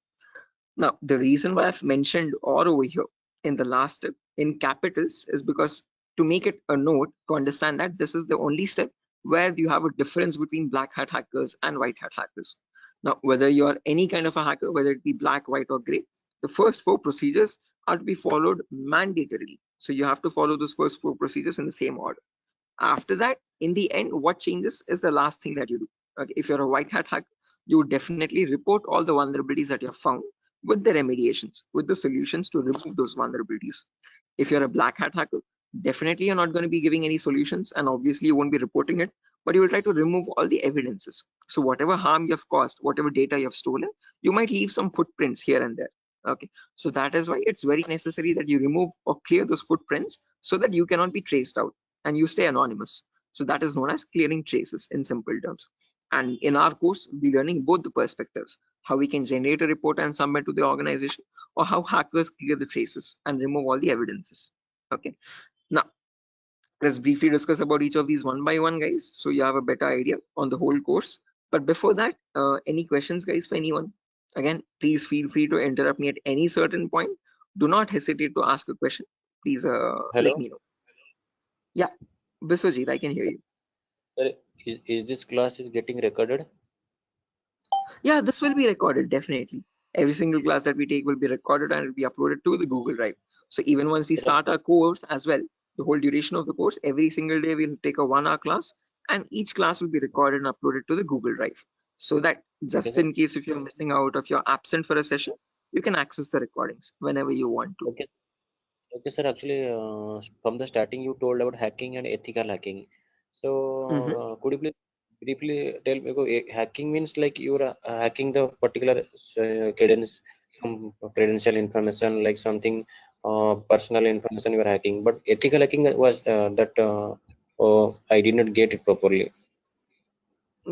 Now, the reason why I've mentioned or over here in the last step in capitals is because to make it a note to understand that this is the only step where you have a difference between black hat hackers and white hat hackers. Now, whether you're any kind of a hacker, whether it be black, white, or gray, the first four procedures are to be followed mandatorily. So you have to follow those first four procedures in the same order. After that, in the end, what changes is the last thing that you do. Okay, if you're a white hat hacker, you would definitely report all the vulnerabilities that you have found with the remediations, with the solutions to remove those vulnerabilities. If you're a black hat hacker, definitely you're not going to be giving any solutions, and obviously you won't be reporting it, but you will try to remove all the evidences. So whatever harm you have caused, whatever data you have stolen, you might leave some footprints here and there. Okay, so that is why it's very necessary that you remove or clear those footprints so that you cannot be traced out and you stay anonymous. So that is known as clearing traces in simple terms. And in our course, we're learning both the perspectives, how we can generate a report and submit to the organization, or how hackers clear the traces and remove all the evidences. Okay. Now, let's briefly discuss about each of these one by one, guys, so you have a better idea on the whole course. But before that, any questions, guys, for anyone? Again, please feel free to interrupt me at any certain point. Do not hesitate to ask a question. Please let Hello, me know. Yeah, Biswajit, I can hear you. sir. Is this class is getting recorded? Yeah, this will be recorded, definitely. Every single class that we take will be recorded and it will be uploaded to the Google Drive. So even once we start our course as well, the whole duration of the course, every single day we'll take a 1-hour class, and each class will be recorded and uploaded to the Google Drive. So that Okay, just sir. in case if you're missing out, if you're absent for a session, you can access the recordings whenever you want to. Okay. Okay, sir. Actually, from the starting, you told about hacking and ethical hacking. So, Mhm. could you please briefly tell me? Hacking means like you're hacking the particular credence, some credential information, like something personal information you are hacking. But ethical hacking was that I did not get it properly.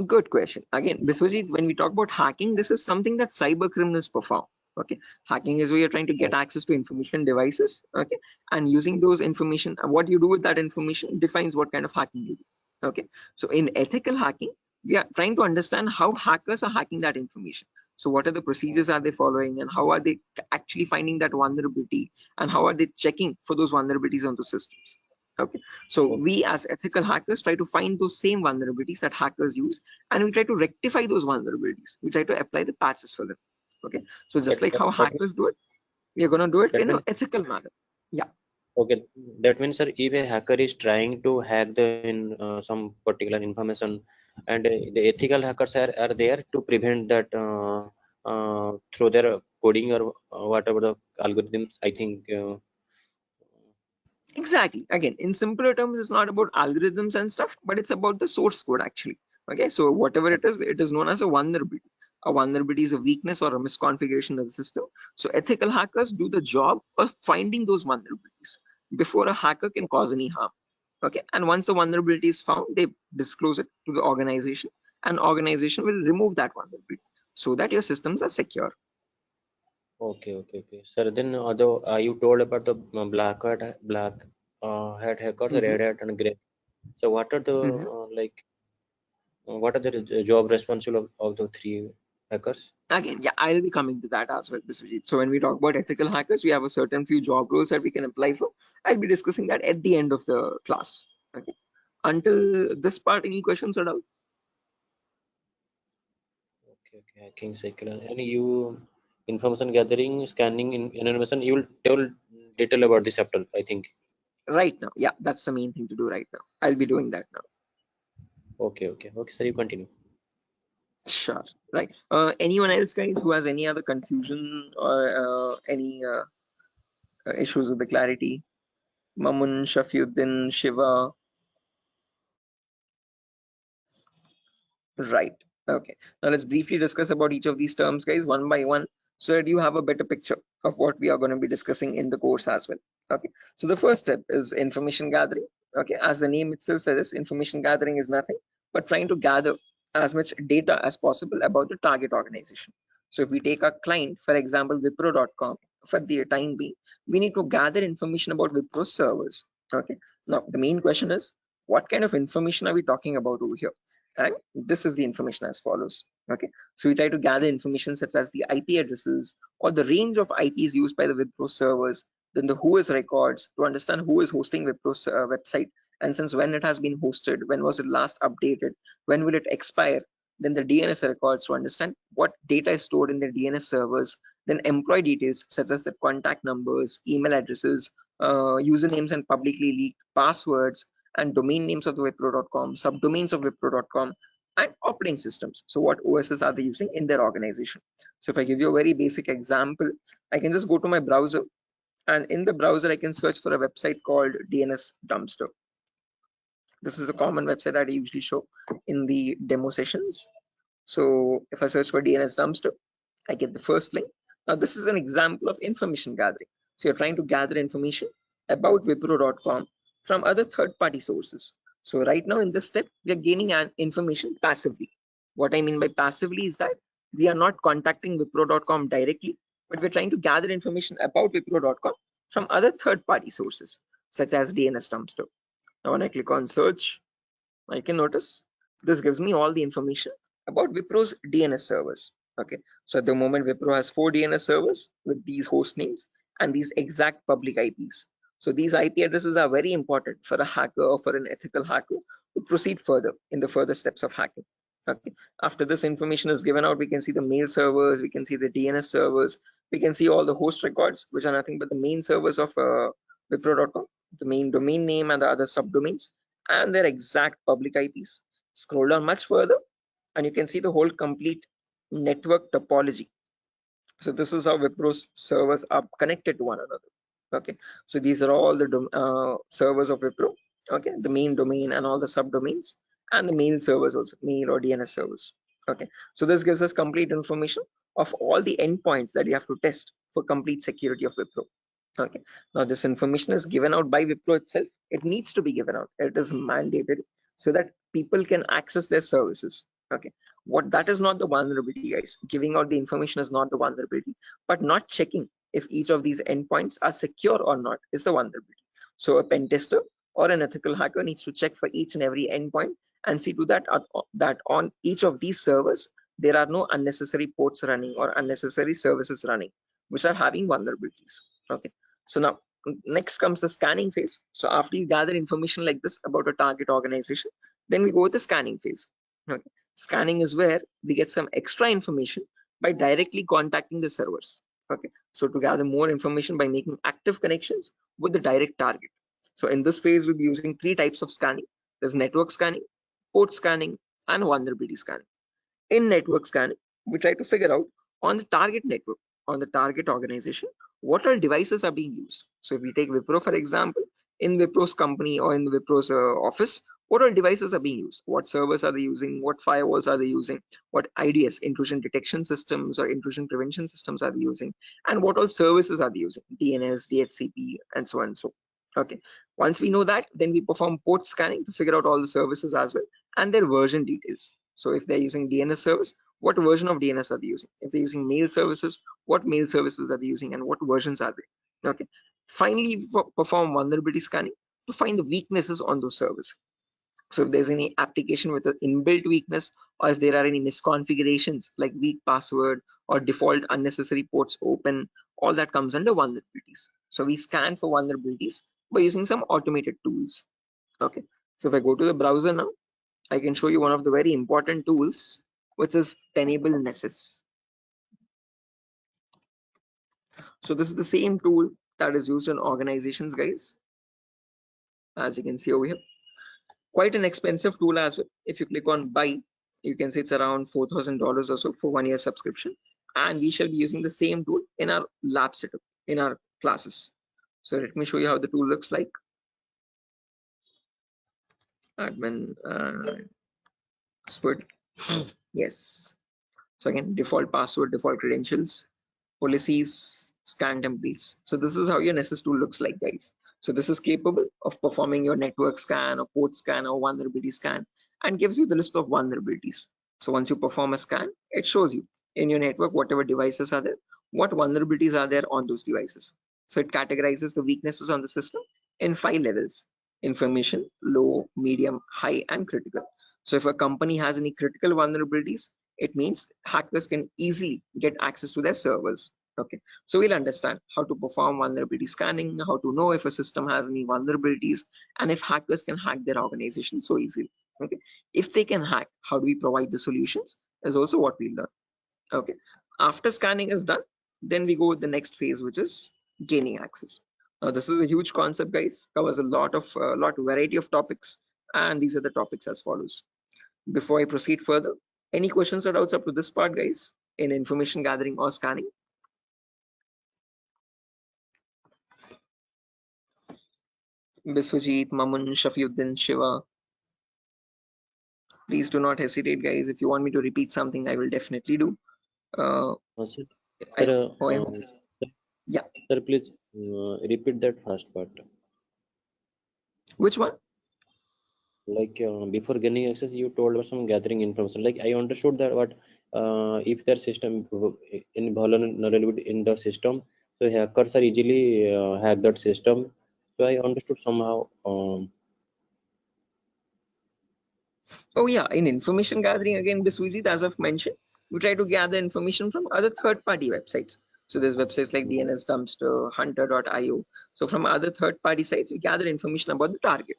Good question. Again, Biswajit, when we talk about hacking, this is something that cyber criminals perform. Okay, hacking is where you're trying to get access to information devices. Okay, and using those information, what you do with that information defines what kind of hacking you do. Okay, so in ethical hacking, we are trying to understand how hackers are hacking that information. So what are the procedures are they following, and how are they actually finding that vulnerability, and how are they checking for those vulnerabilities on the systems? Okay, so we as ethical hackers try to find those same vulnerabilities that hackers use, and we try to rectify those vulnerabilities. We try to apply the patches for them. Okay, so just like how That means hackers do it, we are going to do it that in an means ethical manner. Yeah, okay. That means, sir, if a hacker is trying to hack some particular information, and the ethical hackers are there to prevent that through their coding or whatever the algorithms. I think. exactly. Again, in simpler terms, it's not about algorithms and stuff, but it's about the source code actually. Okay, so whatever it is known as a vulnerability. A vulnerability is a weakness or a misconfiguration of the system. So ethical hackers do the job of finding those vulnerabilities before a hacker can cause any harm. Okay, and once the vulnerability is found, they disclose it to the organization, and organization will remove that vulnerability so that your systems are secure. Okay. Sir, then although you told about the black hat hackers, Mhm. red hat, and gray. So what are the Mhm. what are the job responsible of the three hackers? Again, yeah, I'll be coming to that as well, Biswajit. So when we talk about ethical hackers, we have a certain few job roles that we can apply for. I'll be discussing that at the end of the class. Okay. Until this part, any questions or doubts? Okay, hacking cycle. And you information gathering, scanning, in animation. You will tell detail about this chapter, I think. Right now, yeah, that's the main thing to do right now. I'll be doing that now. Okay. Sir, you continue. Sure. Right. Anyone else, guys, who has any other confusion or any issues with the clarity? Mamun, Shafiuddin, Shiva. Right. Okay. Now let's briefly discuss about each of these terms, guys, one by one, so that you have a better picture of what we are going to be discussing in the course as well. Okay. So the first step is information gathering. Okay. As the name itself says, information gathering is nothing but trying to gather as much data as possible about the target organization. So if we take a client, for example, Wipro.com, for the time being, we need to gather information about Wipro servers. Okay. Now the main question is, what kind of information are we talking about over here? And this is the information as follows. Okay, so we try to gather information such as the IP addresses or the range of IPs used by the Wipro servers, then the whois records to understand who is hosting Wipro's website, and since when it has been hosted, when was it last updated, when will it expire, then the DNS records to understand what data is stored in the DNS servers, then employee details such as the contact numbers, email addresses, usernames and publicly leaked passwords, and domain names of the Wipro.com, subdomains of Wipro.com, and operating systems. So what OSs are they using in their organization? So if I give you a very basic example, I can just go to my browser, and in the browser I can search for a website called DNS Dumpster. This is a common website that I usually show in the demo sessions. So if I search for DNS Dumpster, I get the first link. Now this is an example of information gathering. So you're trying to gather information about Wipro.com from other third-party sources. So right now in this step, we are gaining information passively. What I mean by passively is that we are not contacting Wipro.com directly, but we're trying to gather information about Wipro.com from other third-party sources, such as DNS Dumpster. Now when I click on search, I can notice this gives me all the information about Wipro's DNS servers. Okay, so at the moment Wipro has 4 DNS servers with these host names and these exact public IPs. So these IP addresses are very important for a hacker or for an ethical hacker to proceed further in the further steps of hacking. Okay, after this information is given out, we can see the mail servers, we can see the DNS servers, we can see all the host records, which are nothing but the main servers of Wipro.com, the main domain name and the other subdomains, and their exact public IPs. Scroll down much further and you can see the whole complete network topology. So this is how Wipro's servers are connected to one another. Okay, so these are all the servers of Wipro. Okay, the main domain and all the subdomains, and the mail servers also, mail or DNS servers. Okay, so this gives us complete information of all the endpoints that you have to test for complete security of Wipro. Okay, now this information is given out by Wipro itself. It needs to be given out. It is mandated so that people can access their services. Okay, what that is not the vulnerability, guys. Giving out the information is not the vulnerability, but not checking if each of these endpoints are secure or not is the vulnerability. So a pen tester or an ethical hacker needs to check for each and every endpoint and see to that that on each of these servers there are no unnecessary ports running or unnecessary services running which are having vulnerabilities. Okay, so now next comes the scanning phase. So after you gather information like this about a target organization, then we go with the scanning phase. Okay, scanning is where we get some extra information by directly contacting the servers. Okay, so to gather more information by making active connections with the direct target. So in this phase we'll be using 3 types of scanning. There's network scanning, port scanning, and vulnerability scanning. In network scanning, we try to figure out on the target network, on the target organization, what all devices are being used. So if we take Wipro for example, in Wipro's company or in Wipro's office, what all devices are being used, what servers are they using, what firewalls are they using, what IDS, intrusion detection systems or intrusion prevention systems are they using, and what all services are they using, DNS, DHCP, and so on and so. Okay, once we know that, then we perform port scanning to figure out all the services as well and their version details. So if they're using DNS service, what version of DNS are they using? If they're using mail services, what mail services are they using and what versions are they? Okay. Finally, perform vulnerability scanning to find the weaknesses on those servers. So if there's any application with an inbuilt weakness, or if there are any misconfigurations like weak password or default unnecessary ports open, all that comes under vulnerabilities. So we scan for vulnerabilities by using some automated tools. Okay. So if I go to the browser now, I can show you one of the very important tools, which is Tenable Nessus. So this is the same tool that is used in organizations, guys. As you can see over here, quite an expensive tool as well. If you click on buy, You can say it's around $4,000 or so for 1 year subscription, and we shall be using the same tool in our lab setup in our classes. So let me show you how the tool looks like. Admin password. Yes. So again, default password, default credentials, policies, scan templates. So this is how your Nessus tool looks like, guys. So this is capable of performing your network scan or port scan or vulnerability scan, and gives you the list of vulnerabilities. So once you perform a scan, it shows you in your network whatever devices are there, what vulnerabilities are there on those devices. So it categorizes the weaknesses on the system in 5 levels: information, low, medium, high, and critical. So if a company has any critical vulnerabilities, it means hackers can easily get access to their servers. Okay, so we'll understand how to perform vulnerability scanning, how to know if a system has any vulnerabilities, and if hackers can hack their organization so easily. Okay, if they can hack, how do we provide the solutions is also what we learn. Okay, after scanning is done, then we go with the next phase, which is gaining access. Now this is a huge concept, guys, covers a lot variety of topics, and these are the topics as follows. Before I proceed further, any questions or doubts up to this part, guys, in information gathering or scanning? Biswajit, Mamun, Shafiuddin, Shiva, please do not hesitate, guys. If you want me to repeat something, I will definitely do. Sir, Yeah. Sir, please repeat that first part. Which one? Like before gaining access, you told us some gathering information. Like I understood that, but if their system in vulnerability in the system, so hackers are easily hack that system. So I understood somehow. Oh yeah, in information gathering again, Biswajit, as I've mentioned, we try to gather information from other third-party websites. So there's websites like DNS Dumpster, Hunter.io. So from other third-party sites, we gather information about the target.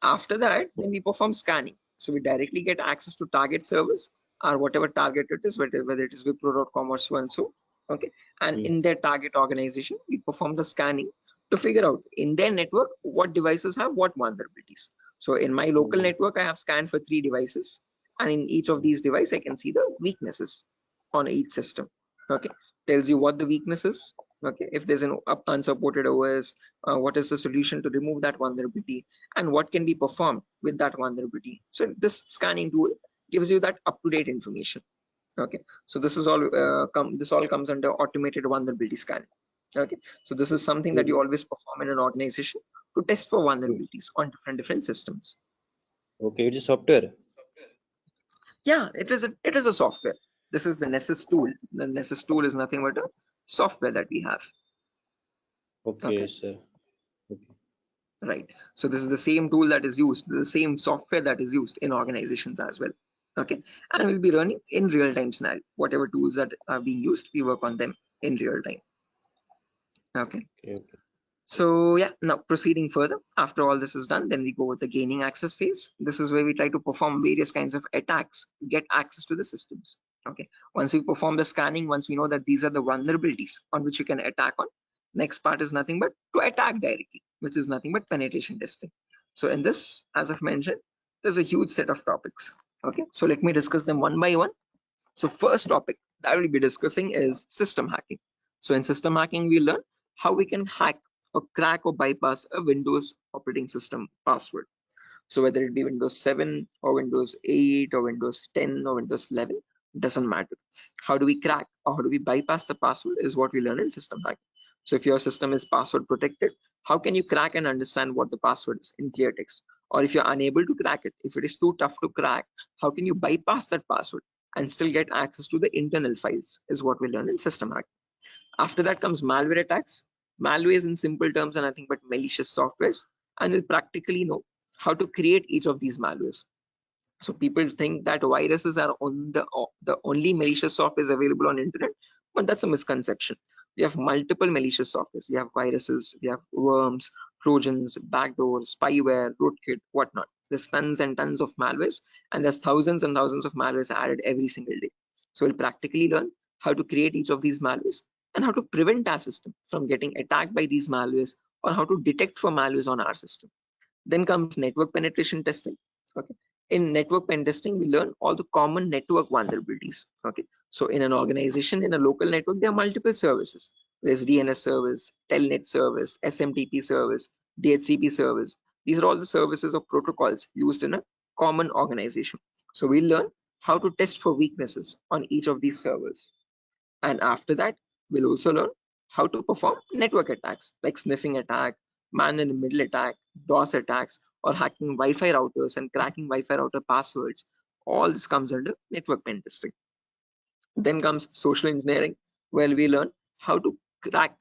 After that, then we perform scanning. So we directly get access to target servers or whatever target it is, whether it is Wipro.com or so and so. Okay, and in their target organization, we perform the scanning to figure out in their network what devices have what vulnerabilities. So in my local network, I have scanned for 3 devices, and in each of these devices, I can see the weaknesses on each system. Okay, tells you what the weakness is. Okay, if there's an unsupported OS, what is the solution to remove that vulnerability, and what can be performed with that vulnerability. So this scanning tool gives you that up-to-date information. Okay, so this is all this all comes under automated vulnerability scanning. Okay, so this is something that you always perform in an organization to test for vulnerabilities on different systems. Okay, it is software. Yeah, it is a software. This is the Nessus tool. The Nessus tool is nothing but a software that we have. Okay, sir. Okay. Right, so this is the same tool that is used, the same software that is used in organizations as well. Okay, and we'll be running in real-time scenario. Whatever tools that are being used, we work on them in real time. Okay. So yeah, now proceeding further, after all this is done, then we go with the gaining access phase. This is where we try to perform various kinds of attacks to get access to the systems. Okay, once we perform the scanning, once we know that these are the vulnerabilities on which you can attack on, next part is nothing but to attack directly, which is nothing but penetration testing. So in this, as I've mentioned, there's a huge set of topics. Okay, so let me discuss them one by one. So first topic that I will be discussing is system hacking. So in system hacking, we learn how we can hack or crack or bypass a Windows operating system password. So whether it be Windows 7 or Windows 8 or Windows 10 or Windows 11, doesn't matter. How do we crack or how do we bypass the password is what we learn in system hacking. So if your system is password protected, how can you crack and understand what the password is in clear text? Or if you're unable to crack it, if it is too tough to crack, how can you bypass that password and still get access to the internal files is what we learn in system hacking. After that comes malware attacks. Malware is in simple terms are nothing but malicious softwares, and we'll practically know how to create each of these malwares. So people think that viruses are on the only malicious softwares available on internet, but that's a misconception. We have multiple malicious softwares. We have viruses, we have worms, trojans, backdoors, spyware, rootkit, whatnot. There's tons and tons of malwares, and there's thousands and thousands of malwares added every single day. So we'll practically learn how to create each of these malwares and how to prevent our system from getting attacked by these malwares, or how to detect for malwares on our system. Then comes network penetration testing. Okay, In network pen testing, we learn all the common network vulnerabilities. Okay, so in an organization, in a local network, there are multiple services. There's DNS service, telnet service, SMTP service, DHCP service. These are all the services or protocols used in a common organization. So we learn how to test for weaknesses on each of these servers. And after that, we'll also learn how to perform network attacks like sniffing attack, man in the middle attack, DOS attacks, or hacking Wi-Fi routers and cracking Wi-Fi router passwords. All this comes under network pen testing. Then comes social engineering, where we learn how to crack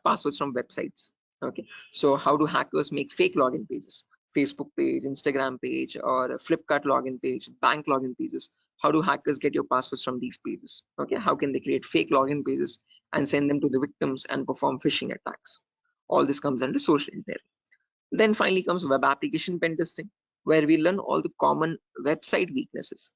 passwords from websites. Okay, so how do hackers make fake login pages, Facebook page, Instagram page, or a Flipkart login page, bank login pages? How do hackers get your passwords from these pages? Okay, how can they create fake login pages and send them to the victims and perform phishing attacks? All this comes under social engineering. Then finally comes web application pen testing, where we learn all the common website weaknesses.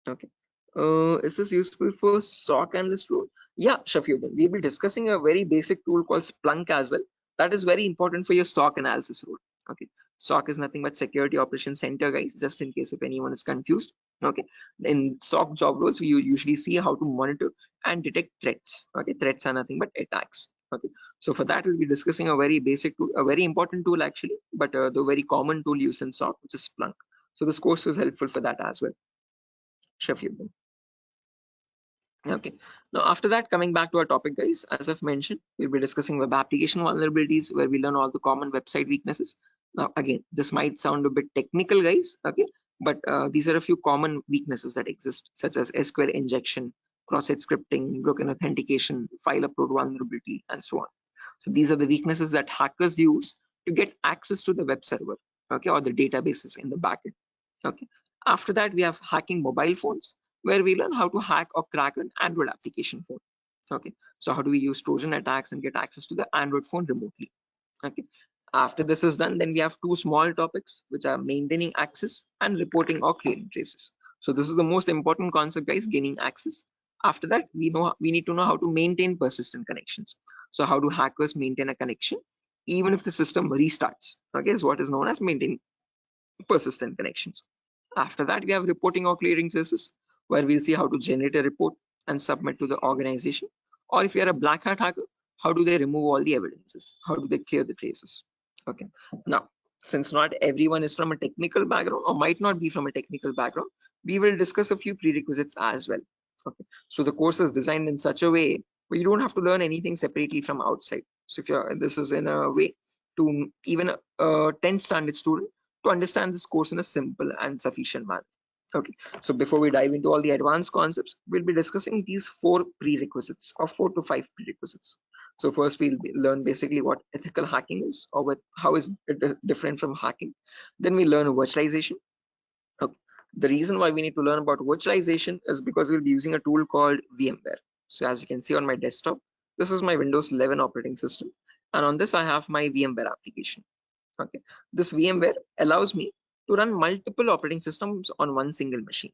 Okay. Is this useful for SOC analyst role? Yeah, Shafiuddin. We'll be discussing a very basic tool called Splunk as well. That is very important for your SOC analysis role. Okay. SOC is nothing but Security Operations Center, guys, just in case if anyone is confused. Okay. In SOC job roles, we usually see how to monitor and detect threats. Okay. Threats are nothing but attacks. Okay. So for that, we'll be discussing a very basic tool, a very important tool actually, but the very common tool used in SOC, which is Splunk. So this course was helpful for that as well. Shafiuddin. Okay, now after that, coming back to our topic, guys, as I've mentioned, we'll be discussing web application vulnerabilities, where we learn all the common website weaknesses. Now again, this might sound a bit technical, guys, okay, but these are a few common weaknesses that exist, such as SQL injection, cross-site scripting, broken authentication, file upload vulnerability, and so on. So these are the weaknesses that hackers use to get access to the web server, okay, or the databases in the backend. Okay, after that, we have hacking mobile phones, where we learn how to hack or crack an Android application phone. Okay, so how do we use Trojan attacks and get access to the Android phone remotely? Okay, after this is done, then we have two small topics, which are maintaining access and reporting or clearing traces. So this is the most important concept, guys, gaining access. After that, we need to know how to maintain persistent connections. So how do hackers maintain a connection even if the system restarts? Okay, is what is known as maintaining persistent connections. After that, we have reporting or clearing traces, where we'll see how to generate a report and submit to the organization. Or if you're a black hat hacker, how do they remove all the evidences? How do they clear the traces? Okay. Now, since not everyone is from a technical background or might not be from a technical background, we will discuss a few prerequisites as well. Okay. So the course is designed in such a way where you don't have to learn anything separately from outside. So if you're, this is in a way to even a 10th standard student to understand this course in a simple and sufficient manner. Okay, so before we dive into all the advanced concepts, we'll be discussing these 4 prerequisites or 4 to 5 prerequisites. So first we'll learn basically what ethical hacking is, or how is it different from hacking. Then we learn virtualization. Okay. The reason why we need to learn about virtualization is because we'll be using a tool called VMware. So as you can see on my desktop, this is my Windows 11 operating system, and on this I have my VMware application. Okay, this VMware allows me to run multiple operating systems on one single machine.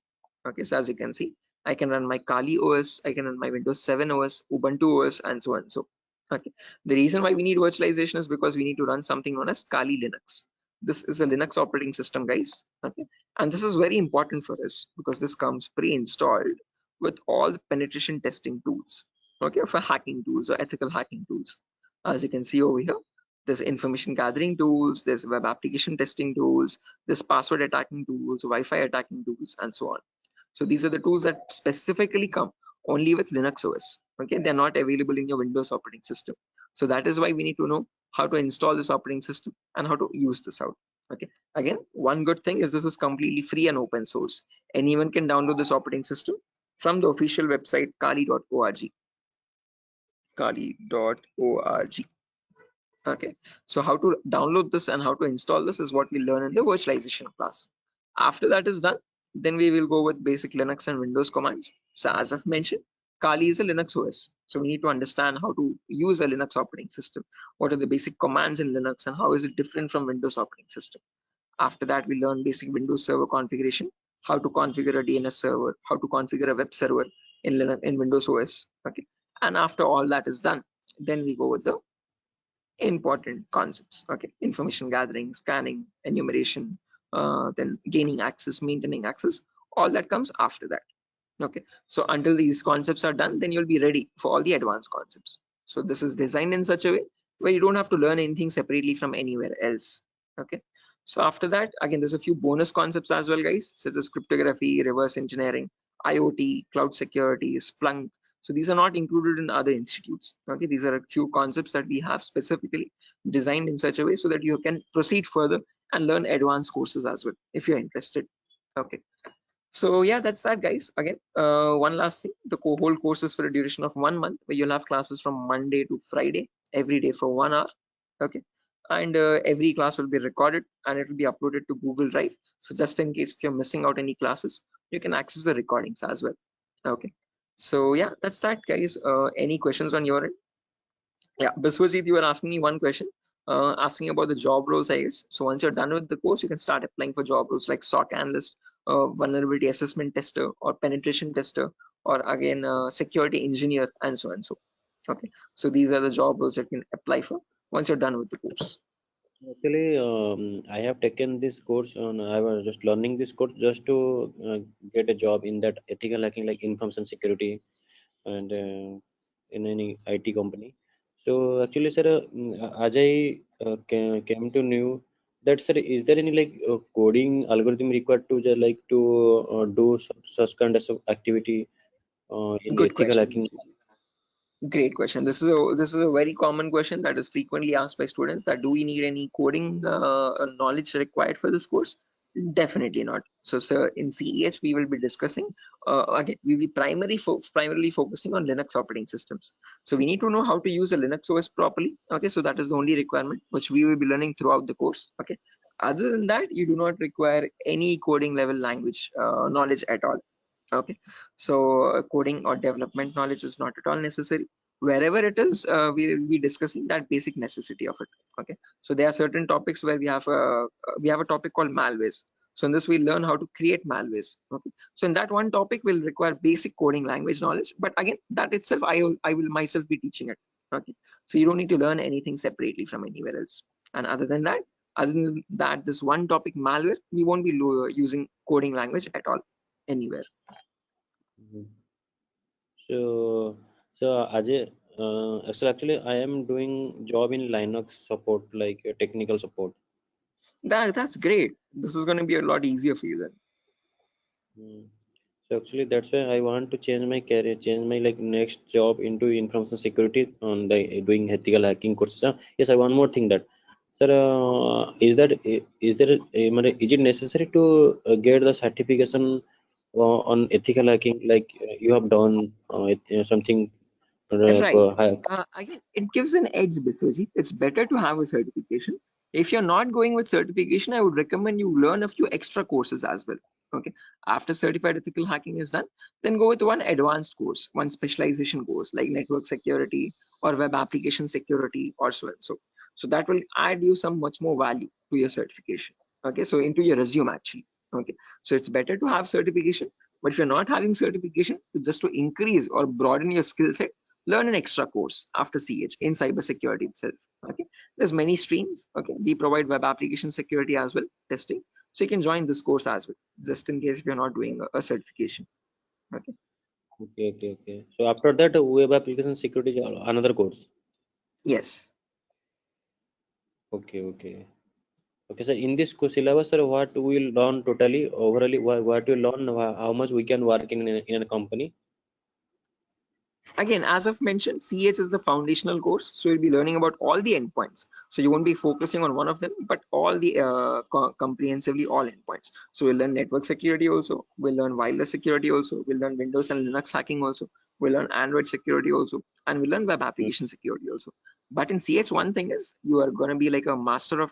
Okay, so as you can see, I can run my Kali OS, I can run my Windows 7 OS, Ubuntu OS, and so on and so. Okay, the reason why we need virtualization is because we need to run something known as Kali Linux. This is a Linux operating system, guys. Okay, and this is very important for us because this comes pre-installed with all the penetration testing tools. Okay, for hacking tools or ethical hacking tools. As you can see over here, there's information gathering tools, there's web application testing tools, there's password attacking tools, Wi-Fi attacking tools, and so on. So these are the tools that specifically come only with Linux OS. Okay, they're not available in your Windows operating system. So that is why we need to know how to install this operating system and how to use this out. Okay, again, one good thing is this is completely free and open source. Anyone can download this operating system from the official website kali.org. Kali.org. Okay, so how to download this and how to install this is what we learn in the virtualization class. After that is done, then we will go with basic Linux and Windows commands. So as I've mentioned, Kali is a Linux OS. So we need to understand how to use a Linux operating system. What are the basic commands in Linux and how is it different from Windows operating system? After that, we learn basic Windows server configuration, how to configure a DNS server, how to configure a web server in Linux, in Windows OS. Okay, and after all that is done, then we go with the important concepts. Okay, information gathering, scanning, enumeration, then gaining access, maintaining access, all that comes after that. Okay, so until these concepts are done, then you'll be ready for all the advanced concepts. So this is designed in such a way where you don't have to learn anything separately from anywhere else. Okay, so after that, again, there's a few bonus concepts as well, guys, such as cryptography, reverse engineering, IoT, cloud security, Splunk. So these are not included in other institutes. Okay, these are a few concepts that we have specifically designed in such a way so that you can proceed further and learn advanced courses as well if you're interested. Okay, so yeah, that's that, guys. Again, one last thing, the whole course is for a duration of 1 month, where you'll have classes from Monday to Friday every day for 1 hour. Okay, and every class will be recorded and it will be uploaded to Google Drive. So just in case if you're missing out any classes, you can access the recordings as well. Okay, so yeah, that's that, guys. Any questions on your end? Yeah, Biswajit, you were asking me one question, asking about the job roles, I guess. So once you're done with the course, you can start applying for job roles like SOC analyst, vulnerability assessment tester, or penetration tester, or again, security engineer, and so and so. Okay, so these are the job roles that you can apply for once you're done with the course. Actually, I have taken this course on. I was just learning this course just to get a job in that ethical hacking, like information security, and in any IT company. So actually, sir, as I came to know that, sir, is there any like coding algorithm required to just like to do such kind of activity in Good ethical question. hacking? Great question. This is a very common question that is frequently asked by students, that do we need any coding knowledge required for this course? Definitely not. So, sir, in CEH we will be discussing again. We will be primarily focusing on Linux operating systems. So we need to know how to use a Linux OS properly. Okay, so that is the only requirement which we will be learning throughout the course. Okay. Other than that, you do not require any coding level language knowledge at all. Okay, so coding or development knowledge is not at all necessary. Wherever it is, we will be discussing that basic necessity of it. Okay, so there are certain topics where we have a topic called malwares. So in this we learn how to create malwares. Okay, so in that one topic will require basic coding language knowledge, but again, that itself I will myself be teaching it. Okay, so you don't need to learn anything separately from anywhere else. And other than that, this one topic, malware, we won't be using coding language at all anywhere. Mhm. So Ajay, so actually I am doing job in Linux support, like technical support. That's great. This is going to be a lot easier for you then. Mm. So actually that's why I want to change my career, change my like next job into information security on the doing ethical hacking courses. Yes, I one more thing that, sir, is there is it necessary to get the certification on ethical hacking, like you have done something like Right. Again, it gives an edge, Biswajit. It's better to have a certification. If you're not going with certification, I would recommend you learn a few extra courses as well. Okay. After certified ethical hacking is done, then go with one advanced course, one specialization course like network security or web application security or so and so. So that will add you some much more value to your certification. Okay. So into your resume actually. Okay. So it's better to have certification. But if you're not having certification, just to increase or broaden your skill set, learn an extra course after CH in cybersecurity itself. Okay, there's many streams. Okay, we provide web application security as well, testing. So you can join this course as well, just in case if you're not doing a certification. Okay. okay. So after that, web application security is another course. Yes. Okay. So in this syllabus, sir, what we will learn totally overally, what we learn, how much we can work in a company. Again, as I've mentioned, CH is the foundational course, so you'll be learning about all the endpoints. So you won't be focusing on one of them, but all the comprehensively all endpoints. So we'll learn network security also, we'll learn wireless security also, we'll learn Windows and Linux hacking also, we'll learn Android security also, and we'll learn web application security also. But in CH, one thing is you are going to be like a master of,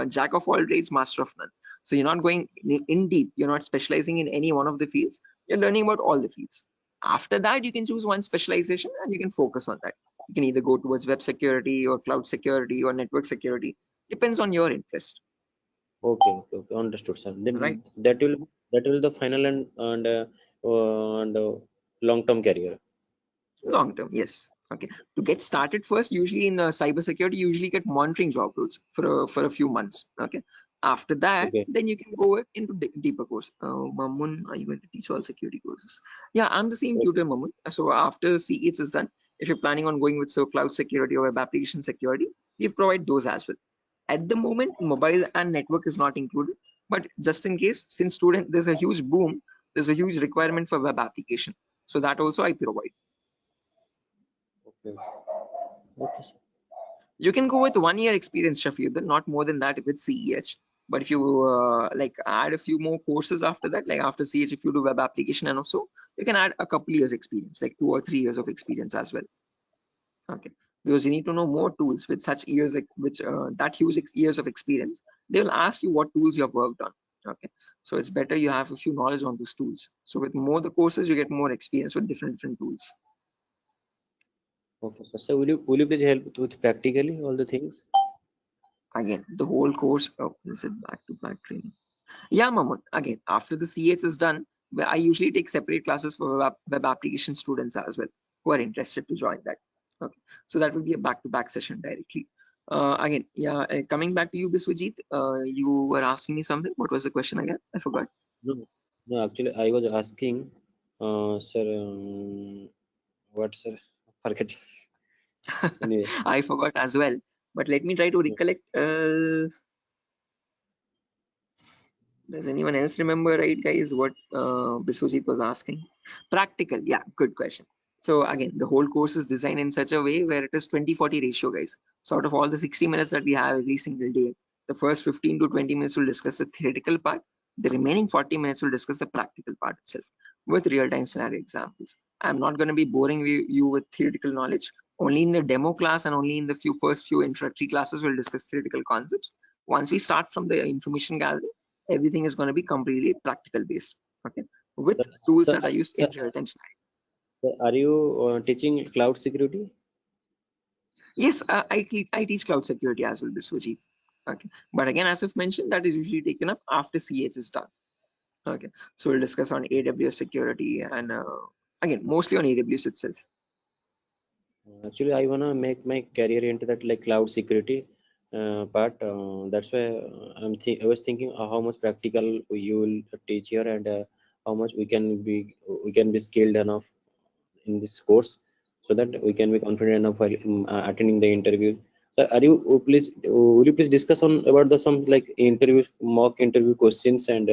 jack of all trades, master of none. So you're not going in deep, you're not specializing in any one of the fields, you're learning about all the fields. After that, you can choose one specialization and you can focus on that. You can either go towards web security or cloud security or network security. Depends on your interest. Okay. Understood, sir. Then Right. that will the final and long-term career. Long term, yes. Okay. To get started first, usually in cybersecurity, you usually get monitoring job roles for a few months. Okay. After that, Okay. then you can go into deeper course. Mamun, are you going to teach all security courses? Yeah, I'm the same tutor, Mamun. So after CH is done, if you're planning on going with cloud security or web application security, we provide those as well. At the moment, mobile and network is not included, but just in case, since there's a huge boom, there's a huge requirement for web application. So that also I provide. Okay. Okay, sir. You can go with 1 year experience, Shafiuddin, not more than that with CEH. But if you like add a few more courses after that, like after CH, if you do web application and also, you can add a couple years experience, like 2 or 3 years of experience as well. Okay, because you need to know more tools with such years, which that huge years of experience. They will ask you what tools you have worked on. Okay, so it's better you have a few knowledge on those tools. So with more the courses, you get more experience with different tools. Okay, sir. So will you please help with practically all the things? Again, the whole course. Oh, is it back-to-back training? Yeah, Mahmood. Again, after the CH is done, I usually take separate classes for web application students as well who are interested to join that. Okay, so that will be a back-to-back session directly. Again, yeah, coming back to you, Biswajit, you were asking me something. What was the question again? I forgot. No, actually, I was asking, sir, what, sir? Forget. Anyway. I forgot as well. But let me try to recollect. Does anyone else remember, right, guys, what Biswajit was asking? Practical, yeah, good question. So again, the whole course is designed in such a way where it is 20-40 ratio, guys. So out of all the 60 minutes that we have every single day, the first 15 to 20 minutes will discuss the theoretical part. The remaining 40 minutes will discuss the practical part itself with real-time scenario examples. I'm not going to be boring you with theoretical knowledge. Only in the demo class and only in the first few introductory classes we'll discuss theoretical concepts. Once we start from the information gathering, everything is going to be completely practical based, okay, with tools that are used in real-time scenario. Are you teaching cloud security? Yes, I teach cloud security as well, Biswajit. Okay, but again, as I've mentioned, that is usually taken up after CH is done. Okay, so we'll discuss on AWS security and again, mostly on AWS itself. Actually, I wanna make my career into that like cloud security part. That's why I was thinking how much practical you will teach here and how much we can be skilled enough in this course, so that we can be confident enough while attending the interview. So, will you please discuss on about some like mock interview questions and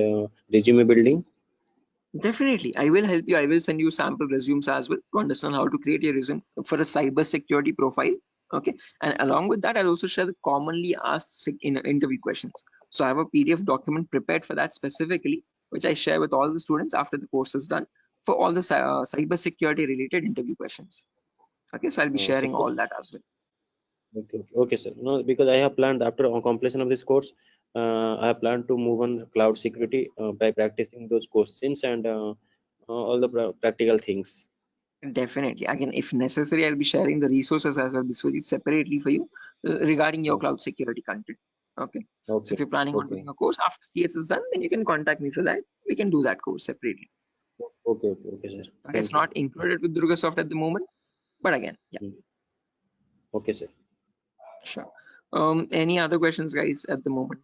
resume building? Definitely, I will help you. I will send you sample resumes as well to understand how to create a resume for a cyber security profile. Okay, and along with that, I'll also share the commonly asked in interview questions. So I have a PDF document prepared for that specifically, which I share with all the students after the course is done for all the cyber security related interview questions. Okay, so I'll be sharing all that as well. Okay, sir. No, because I have planned after completion of this course, I have planned to move on cloud security by practicing those questions and all the practical things. Definitely. Again, if necessary, I'll be sharing the resources as well separately for you regarding your cloud security content. Okay. So if you're planning on doing a course after CS is done, then you can contact me for that. We can do that course separately. Okay, sir. Okay, it's not included with Durga Soft at the moment, but again, yeah. Okay, sir. Sure. Any other questions, guys, at the moment?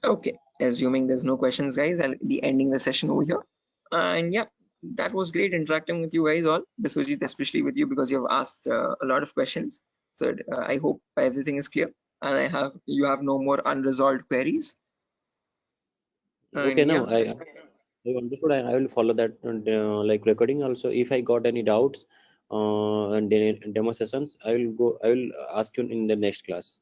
Okay, assuming there's no questions, guys, I'll be ending the session over here. And yeah, that was great interacting with you guys all, Biswajit, especially with you because you have asked a lot of questions. So I hope everything is clear and you have no more unresolved queries. Okay, and now I understood. I will follow that like recording also. If I got any doubts and demo sessions, I will ask you in the next class.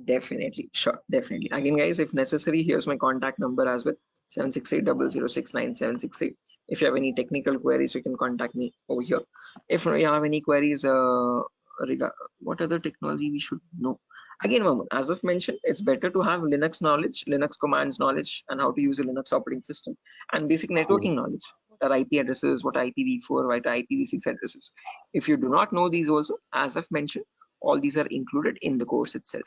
Definitely, sure, definitely. Again, guys, if necessary, here's my contact number as well, 76800697768. If you have any technical queries, you can contact me over here. If you have any queries what other technology we should know. Again, Mahmood, as I've mentioned, it's better to have Linux knowledge, Linux commands knowledge, and how to use a Linux operating system, and basic networking knowledge. What are IP addresses, what are IPv4, what are IPv6 addresses. If you do not know these also, as I've mentioned, all these are included in the course itself.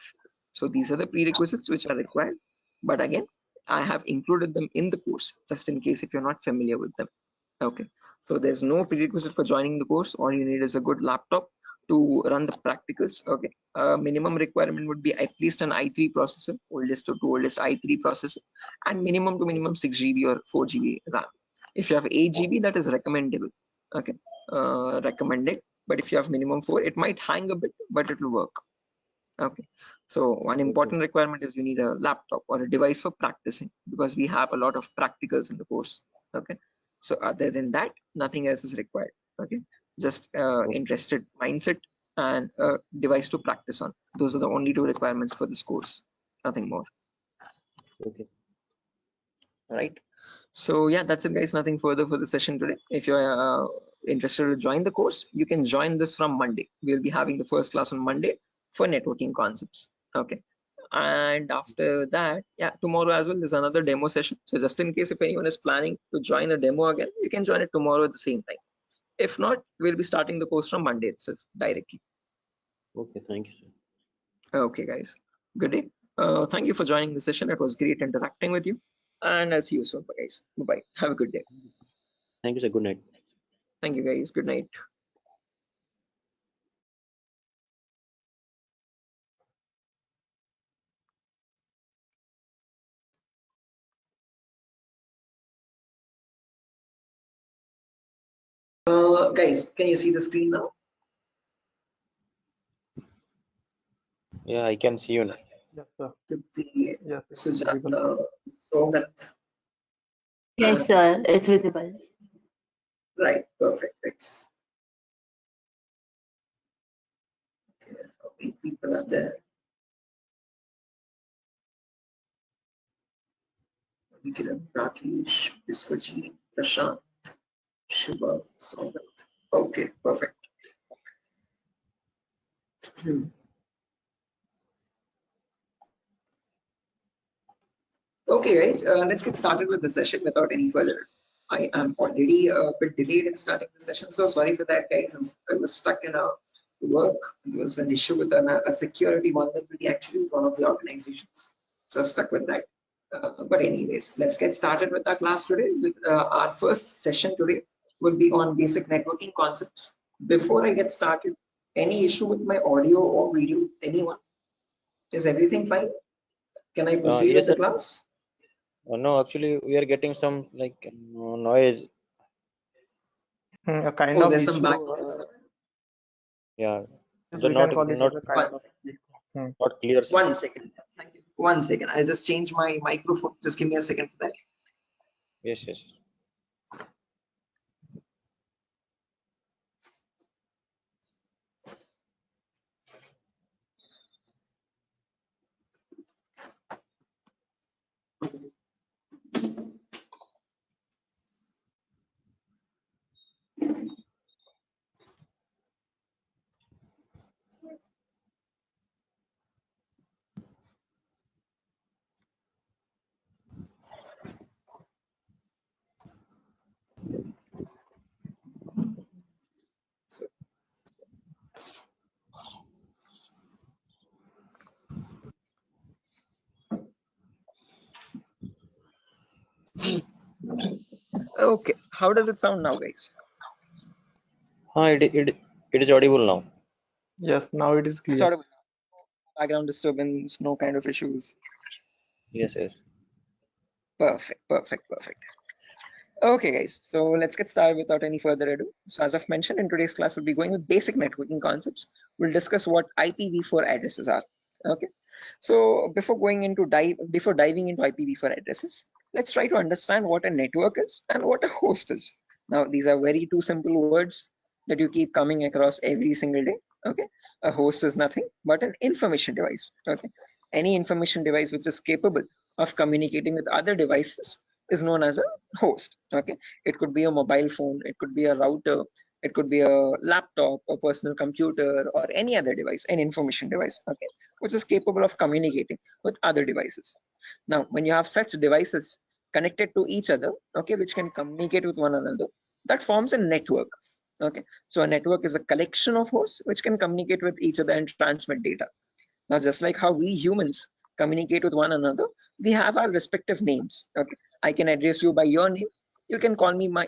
So these are the prerequisites which are required. But again, I have included them in the course just in case if you're not familiar with them. Okay. So there's no prerequisite for joining the course. All you need is a good laptop to run the practicals. Okay, minimum requirement would be at least an i3 processor, oldest to oldest i3 processor, and minimum to minimum 6 GB or 4 GB RAM. If you have 8 GB, that is recommendable. Okay, recommended. But if you have minimum 4, it might hang a bit, but it will work. Okay, so one important requirement is you need a laptop or a device for practicing, because we have a lot of practicals in the course. Okay, so other than that, nothing else is required. Okay, just interested mindset and a device to practice on. Those are the only two requirements for this course, nothing more. Okay. Right, so yeah, that's it guys, nothing further for the session today. If you're interested to join the course, you can join this from Monday. We'll be having the first class on Monday for networking concepts. Okay, and after that, yeah, tomorrow as well there's another demo session. So just in case if anyone is planning to join a demo again, you can join it tomorrow at the same time. If not, we'll be starting the course from Monday itself directly. Okay, thank you, sir. Okay guys, good day. Thank you for joining the session. It was great interacting with you, and I'll see you soon guys. Bye, have a good day. Thank you, sir. Good night. Thank you guys, good night. Guys, can you see the screen now? Yeah, I can see you now. Yes, sir. The Yes, it's Sujata, visible. Sogat. Yes, sir, it's visible. Right, perfect. Thanks. Okay, how many people are there? Kiran, Rakesh, Biswajit, Prashant, Shiva, Sogat. Okay, perfect. Okay, guys, let's get started with the session without any further. I am already a bit delayed in starting the session, so sorry for that, guys. I was stuck in a work. There was an issue with a security vulnerability actually with one of the organizations, so stuck with that. But anyways, let's get started with our class today. With our first session today will be on basic networking concepts. Before I get started, any issue with my audio or video? Anyone? Is everything fine? Can I proceed Yes, with the sir. class? No, actually, we are getting some like noise. A kind Oh, of there's some issue. background. Yeah, Yes, the we can call it not as a kind of issue. not clear sound. 1 second. Thank you. 1 second. I'll just change my microphone. Just give me a second for that. Yes, yes. Okay. How does it sound now, guys? It is audible now. Yes, now it is clear. Sort of background disturbance, no kind of issues. Yes, yes. Perfect, perfect, perfect. Okay, guys, so let's get started without any further ado. So as I've mentioned, in today's class, we'll be going with basic networking concepts. We'll discuss what IPv4 addresses are. Okay, so before diving into IPv4 addresses, let's try to understand what a network is and what a host is. Now, these are very two simple words that you keep coming across every single day. Okay, a host is nothing but an information device. Okay, any information device which is capable of communicating with other devices is known as a host. Okay, it could be a mobile phone, it could be a router, it could be a laptop, a personal computer, or any other device, an information device, okay, which is capable of communicating with other devices. Now, when you have such devices connected to each other, okay, which can communicate with one another, that forms a network. Okay, so a network is a collection of hosts which can communicate with each other and transmit data. Now, just like how we humans communicate with one another, we have our respective names. Okay, I can address you by your name. You can call me by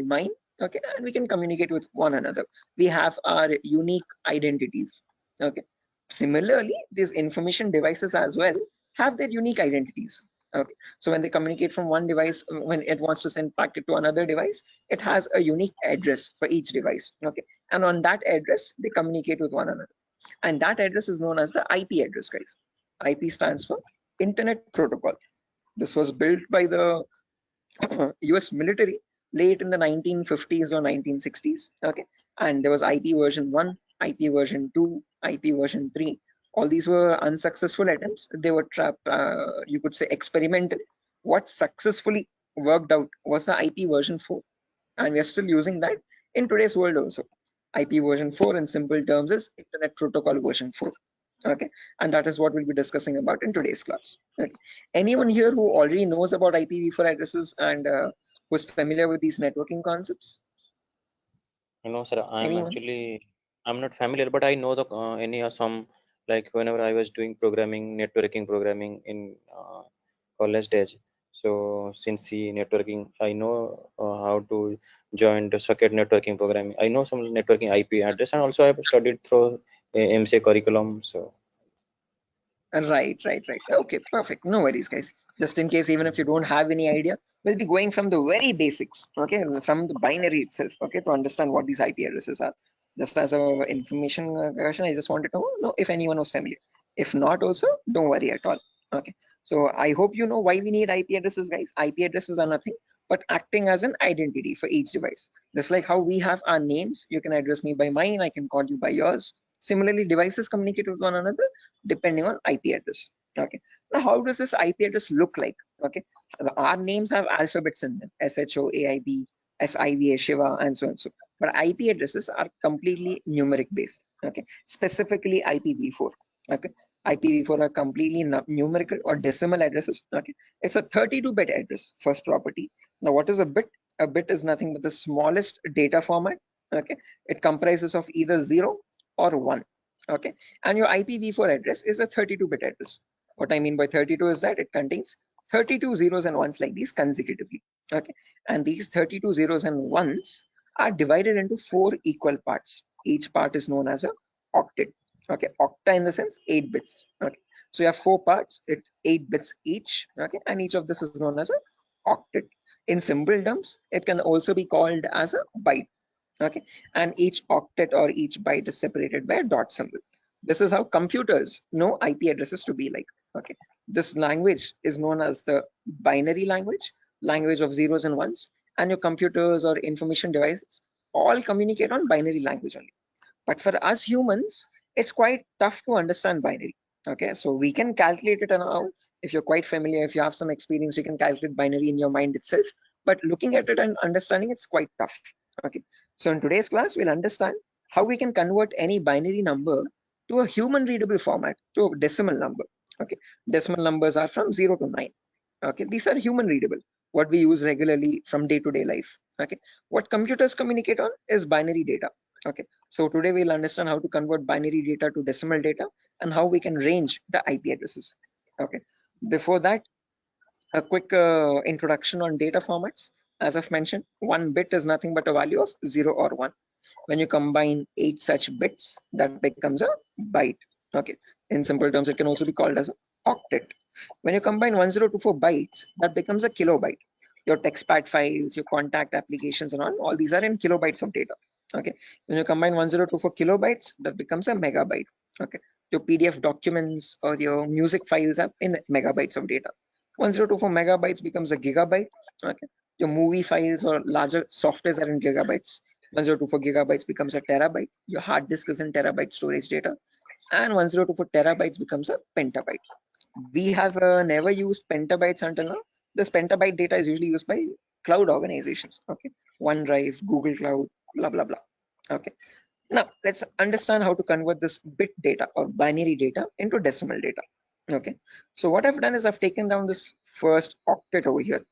mine. okay, and we can communicate with one another. We have our unique identities, okay. Similarly, these information devices as well have their unique identities, okay. So when they communicate from one device, when it wants to send packet to another device, it has a unique address for each device, okay, and on that address they communicate with one another, and that address is known as the IP address, guys. IP stands for Internet Protocol. This was built by the US military late in the 1950s or 1960s, okay, and there was IP version 1, IP version 2, IP version 3. All these were unsuccessful attempts. They were you could say experimental. What successfully worked out was the IP version 4, and we are still using that in today's world also. IP version 4 in simple terms is Internet Protocol version 4, okay, and that is what we'll be discussing about in today's class, okay. Anyone here who already knows about IPv4 addresses and who's familiar with these networking concepts? No, sir. Anyone? I'm not familiar, but I know the any some, like whenever I was doing programming, networking programming in college days. So since the networking, I know how to join the socket networking programming. I know some networking IP address, and also I've studied through MCA curriculum. So Right. Okay, perfect. No worries, guys. Just in case, even if you don't have any idea, we'll be going from the very basics, okay, from the binary itself, okay, to understand what these IP addresses are. Just as a information question, I just wanted to know if anyone was familiar. If not, also don't worry at all. Okay. So I hope you know why we need IP addresses, guys. IP addresses are nothing but acting as an identity for each device. Just like how we have our names, you can address me by mine, I can call you by yours. Similarly, devices communicate with one another depending on IP address. Okay. Now, how does this IP address look like? Okay. Our names have alphabets in them: SHOAIB, SIVA, Shiva, and so and so. But IP addresses are completely numeric based. Okay. Specifically IPv4. Okay. IPv4 are completely numerical or decimal addresses. Okay. It's a 32-bit address, first property. Now, what is a bit? A bit is nothing but the smallest data format. Okay. It comprises of either 0 or 1. Okay, and your IPv4 address is a 32-bit address. What I mean by 32 is that it contains 32 zeros and ones like these consecutively. Okay, and these 32 zeros and ones are divided into 4 equal parts. Each part is known as a octet. Okay, octa in the sense 8 bits. Okay, so you have 4 parts, it's 8 bits each. Okay, and each of this is known as a octet. In simple terms, it can also be called as a byte. Okay, and each octet or each byte is separated by a dot symbol. This is how computers know IP addresses to be like. Okay, this language is known as the binary language of zeros and ones, and your computers or information devices all communicate on binary language only. But for us humans, it's quite tough to understand binary. Okay, so we can calculate it now. If you're quite familiar, if you have some experience, you can calculate binary in your mind itself. But looking at it and understanding it's quite tough. Okay, so in today's class, we'll understand how we can convert any binary number to a human readable format, to a decimal number. Okay, decimal numbers are from 0 to 9. Okay, these are human readable, what we use regularly from day-to-day life. Okay, what computers communicate on is binary data. Okay, so today we'll understand how to convert binary data to decimal data and how we can range the IP addresses. Okay, before that, a quick introduction on data formats. As I've mentioned, 1 bit is nothing but a value of 0 or 1. When you combine 8 such bits, that becomes a byte. Okay, in simple terms, it can also be called as an octet. When you combine 1024 bytes, that becomes a kilobyte. Your textpad files, your contact applications and all these are in kilobytes of data. Okay, when you combine 1024 kilobytes, that becomes a megabyte. Okay, your PDF documents or your music files are in megabytes of data. 1024 megabytes becomes a gigabyte. Okay, your movie files or larger softwares are in gigabytes. 1024 gigabytes becomes a terabyte. Your hard disk is in terabyte storage data, and 1024 terabytes becomes a petabyte. We have never used petabytes until now. This petabyte data is usually used by cloud organizations. Okay, OneDrive, Google Cloud, blah blah blah. Okay, now let's understand how to convert this bit data or binary data into decimal data. Okay, so what I've done is I've taken down this first octet over here,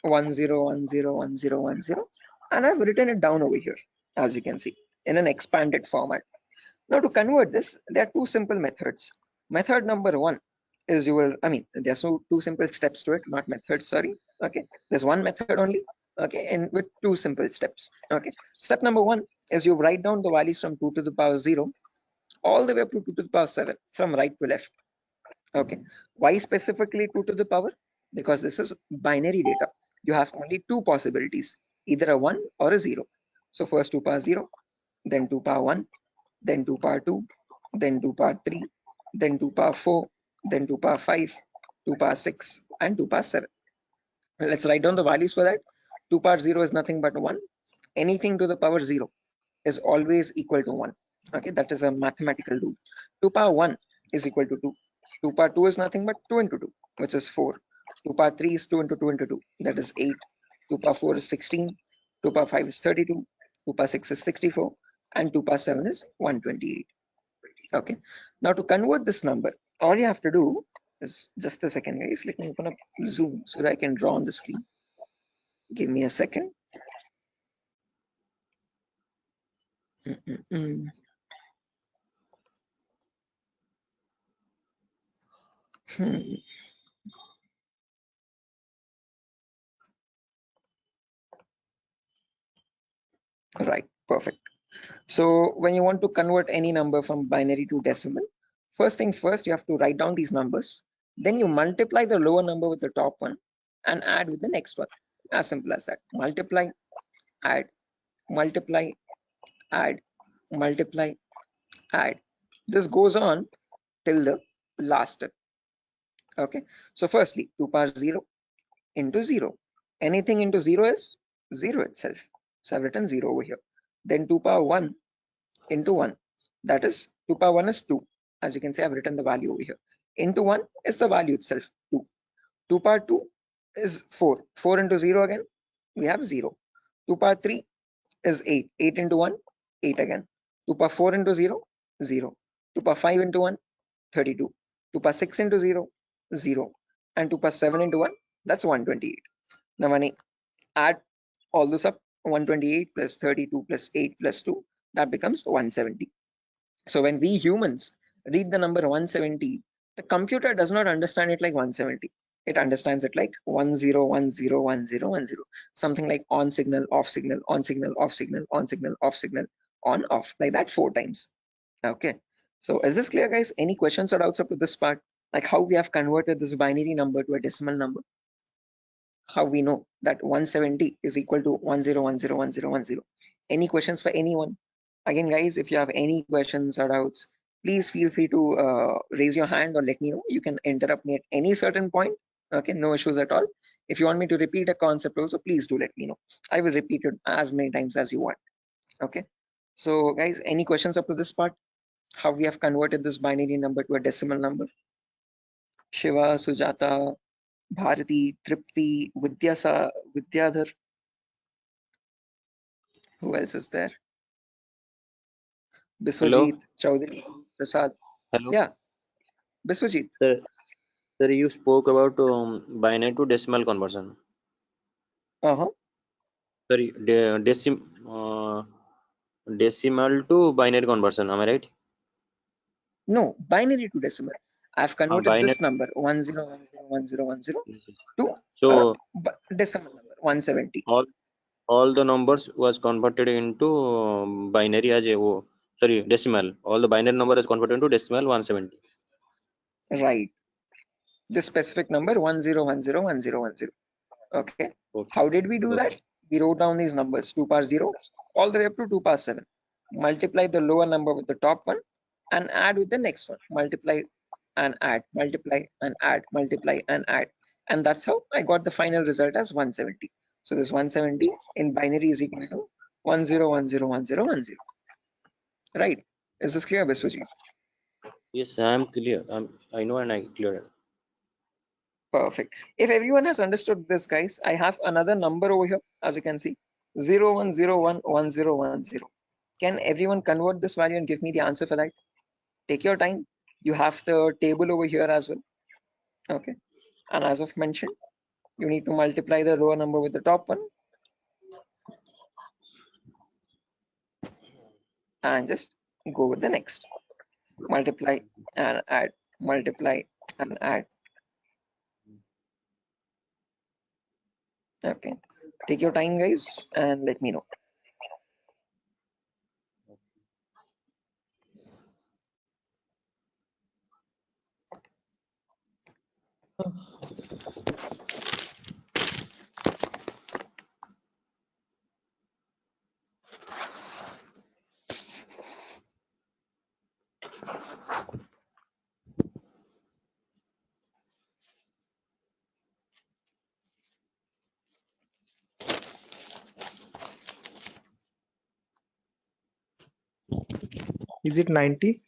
10101010, and I've written it down over here, as you can see, in an expanded format. Now to convert this, there are 2 simple methods. Method number 1 is there's two simple steps to it, not methods, sorry. Okay, there's one method only. Okay, and with two simple steps. Okay, step number one is you write down the values from 2 to the power 0 all the way up to 2 to the power 7 from right to left. Okay, why specifically 2 to the power? Because this is binary data. You have only two possibilities, either a 1 or a 0. So first 2 power 0, then 2 power 1, then 2 power 2, then 2 power 3, then 2 power 4, then 2 power 5, 2 power 6, and 2 power 7. Let's write down the values for that. 2 power 0 is nothing but 1. Anything to the power 0 is always equal to 1. Okay, that is a mathematical rule. 2 power 1 is equal to 2. 2 power 2 is nothing but 2 into 2, which is 4. 2 power 3 is 2 into 2 into 2, that is 8. 2 power 4 is 16. 2 power 5 is 32. 2 power 6 is 64. And 2 power 7 is 128. Okay, now to convert this number, all you have to do is, just a second guys, let me open up Zoom so that I can draw on the screen. Give me a second. Right, perfect. So when you want to convert any number from binary to decimal, first things first, you have to write down these numbers. Then you multiply the lower number with the top one and add with the next one. As simple as that. Multiply, add, multiply, add, multiply, add. This goes on till the last step. Okay, so firstly 2 power 0 into 0. Anything into 0 is 0 itself. So I've written 0 over here. Then 2 power 1 into 1. That is 2 power 1 is 2. As you can see, I've written the value over here. Into 1 is the value itself, 2. 2 power 2 is 4. 4 into 0 again, we have 0. 2 power 3 is 8. 8 into 1, 8 again. 2 power 4 into 0, 0. 2 power 5 into 1, 32. 2 power 6 into 0, 0. And 2 power 7 into 1, that's 128. Now when I add all this up, 128 plus 32 plus 8 plus 2, that becomes 170. So when we humans read the number 170, the computer does not understand it like 170. It understands it like 10101010, something like on signal, off signal, on signal, off signal, on signal, off signal, on, off, like that 4 times. Okay, so is this clear guys? Any questions or doubts up to this part? Like how we have converted this binary number to a decimal number? How we know that 170 is equal to 10101010? Any questions for anyone? Again guys, if you have any questions or doubts, please feel free to raise your hand or let me know. You can interrupt me at any certain point. Okay, no issues at all. If you want me to repeat a concept also, please do let me know. I will repeat it as many times as you want. Okay, so guys, any questions up to this part? How we have converted this binary number to a decimal number? Shiva, Sujata, Bharati, Tripti, Vidyadhar. Who else is there? Hello. Biswajit, Chaudhary, Prasad. Hello. Yeah, Biswajit. Sir, you spoke about binary to decimal conversion. Sorry, decimal to binary conversion. Am I right? No, binary to decimal. I've converted this Binary. number 10101010 to So decimal number 170. all the numbers was converted into binary as a sorry decimal. All the binary number is converted into decimal 170. Right. This specific number 10101010. Okay. How did we do that? We wrote down these numbers 2 power 0 all the way up to 2 power 7. Multiply the lower number with the top one and add with the next one. Multiply and add, multiply and add, multiply and add. And that's how I got the final result as 170. So this 170 in binary is equal to 10101010. Right. Is this clear, Biswajit? Yes, I am clear. I know and I clear. Perfect. If everyone has understood this, guys, I have another number over here, as you can see, 01011010. Can everyone convert this value and give me the answer for that? Take your time. You have the table over here as well. Okay. And as I've mentioned, you need to multiply the lower number with the top one. And just go with the next. Multiply and add, multiply and add. Okay. Take your time, guys, and let me know. Is it 90?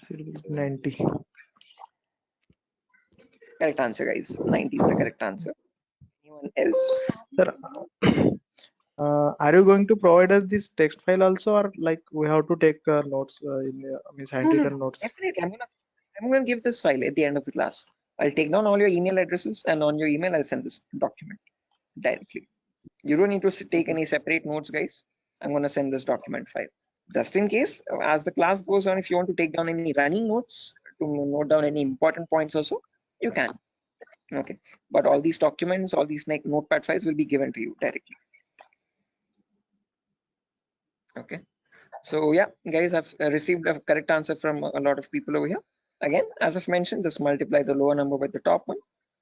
Should be 90. Correct answer, guys. 90 is the correct answer. Anyone else? Sir, are you going to provide us this text file also, or like we have to take notes in means No, handwritten notes? definitely. I'm gonna give this file at the end of the class. I'll take down all your email addresses, and on your email, I'll send this document directly. You don't need to take any separate notes, guys. I'm gonna send this document file. Just in case, as the class goes on, if you want to take down any running notes to note down any important points also, you can. Okay, but all these documents, all these notepad files will be given to you directly. Okay, so yeah, guys, I've received a correct answer from a lot of people over here. Again, as I've mentioned, just multiply the lower number with the top one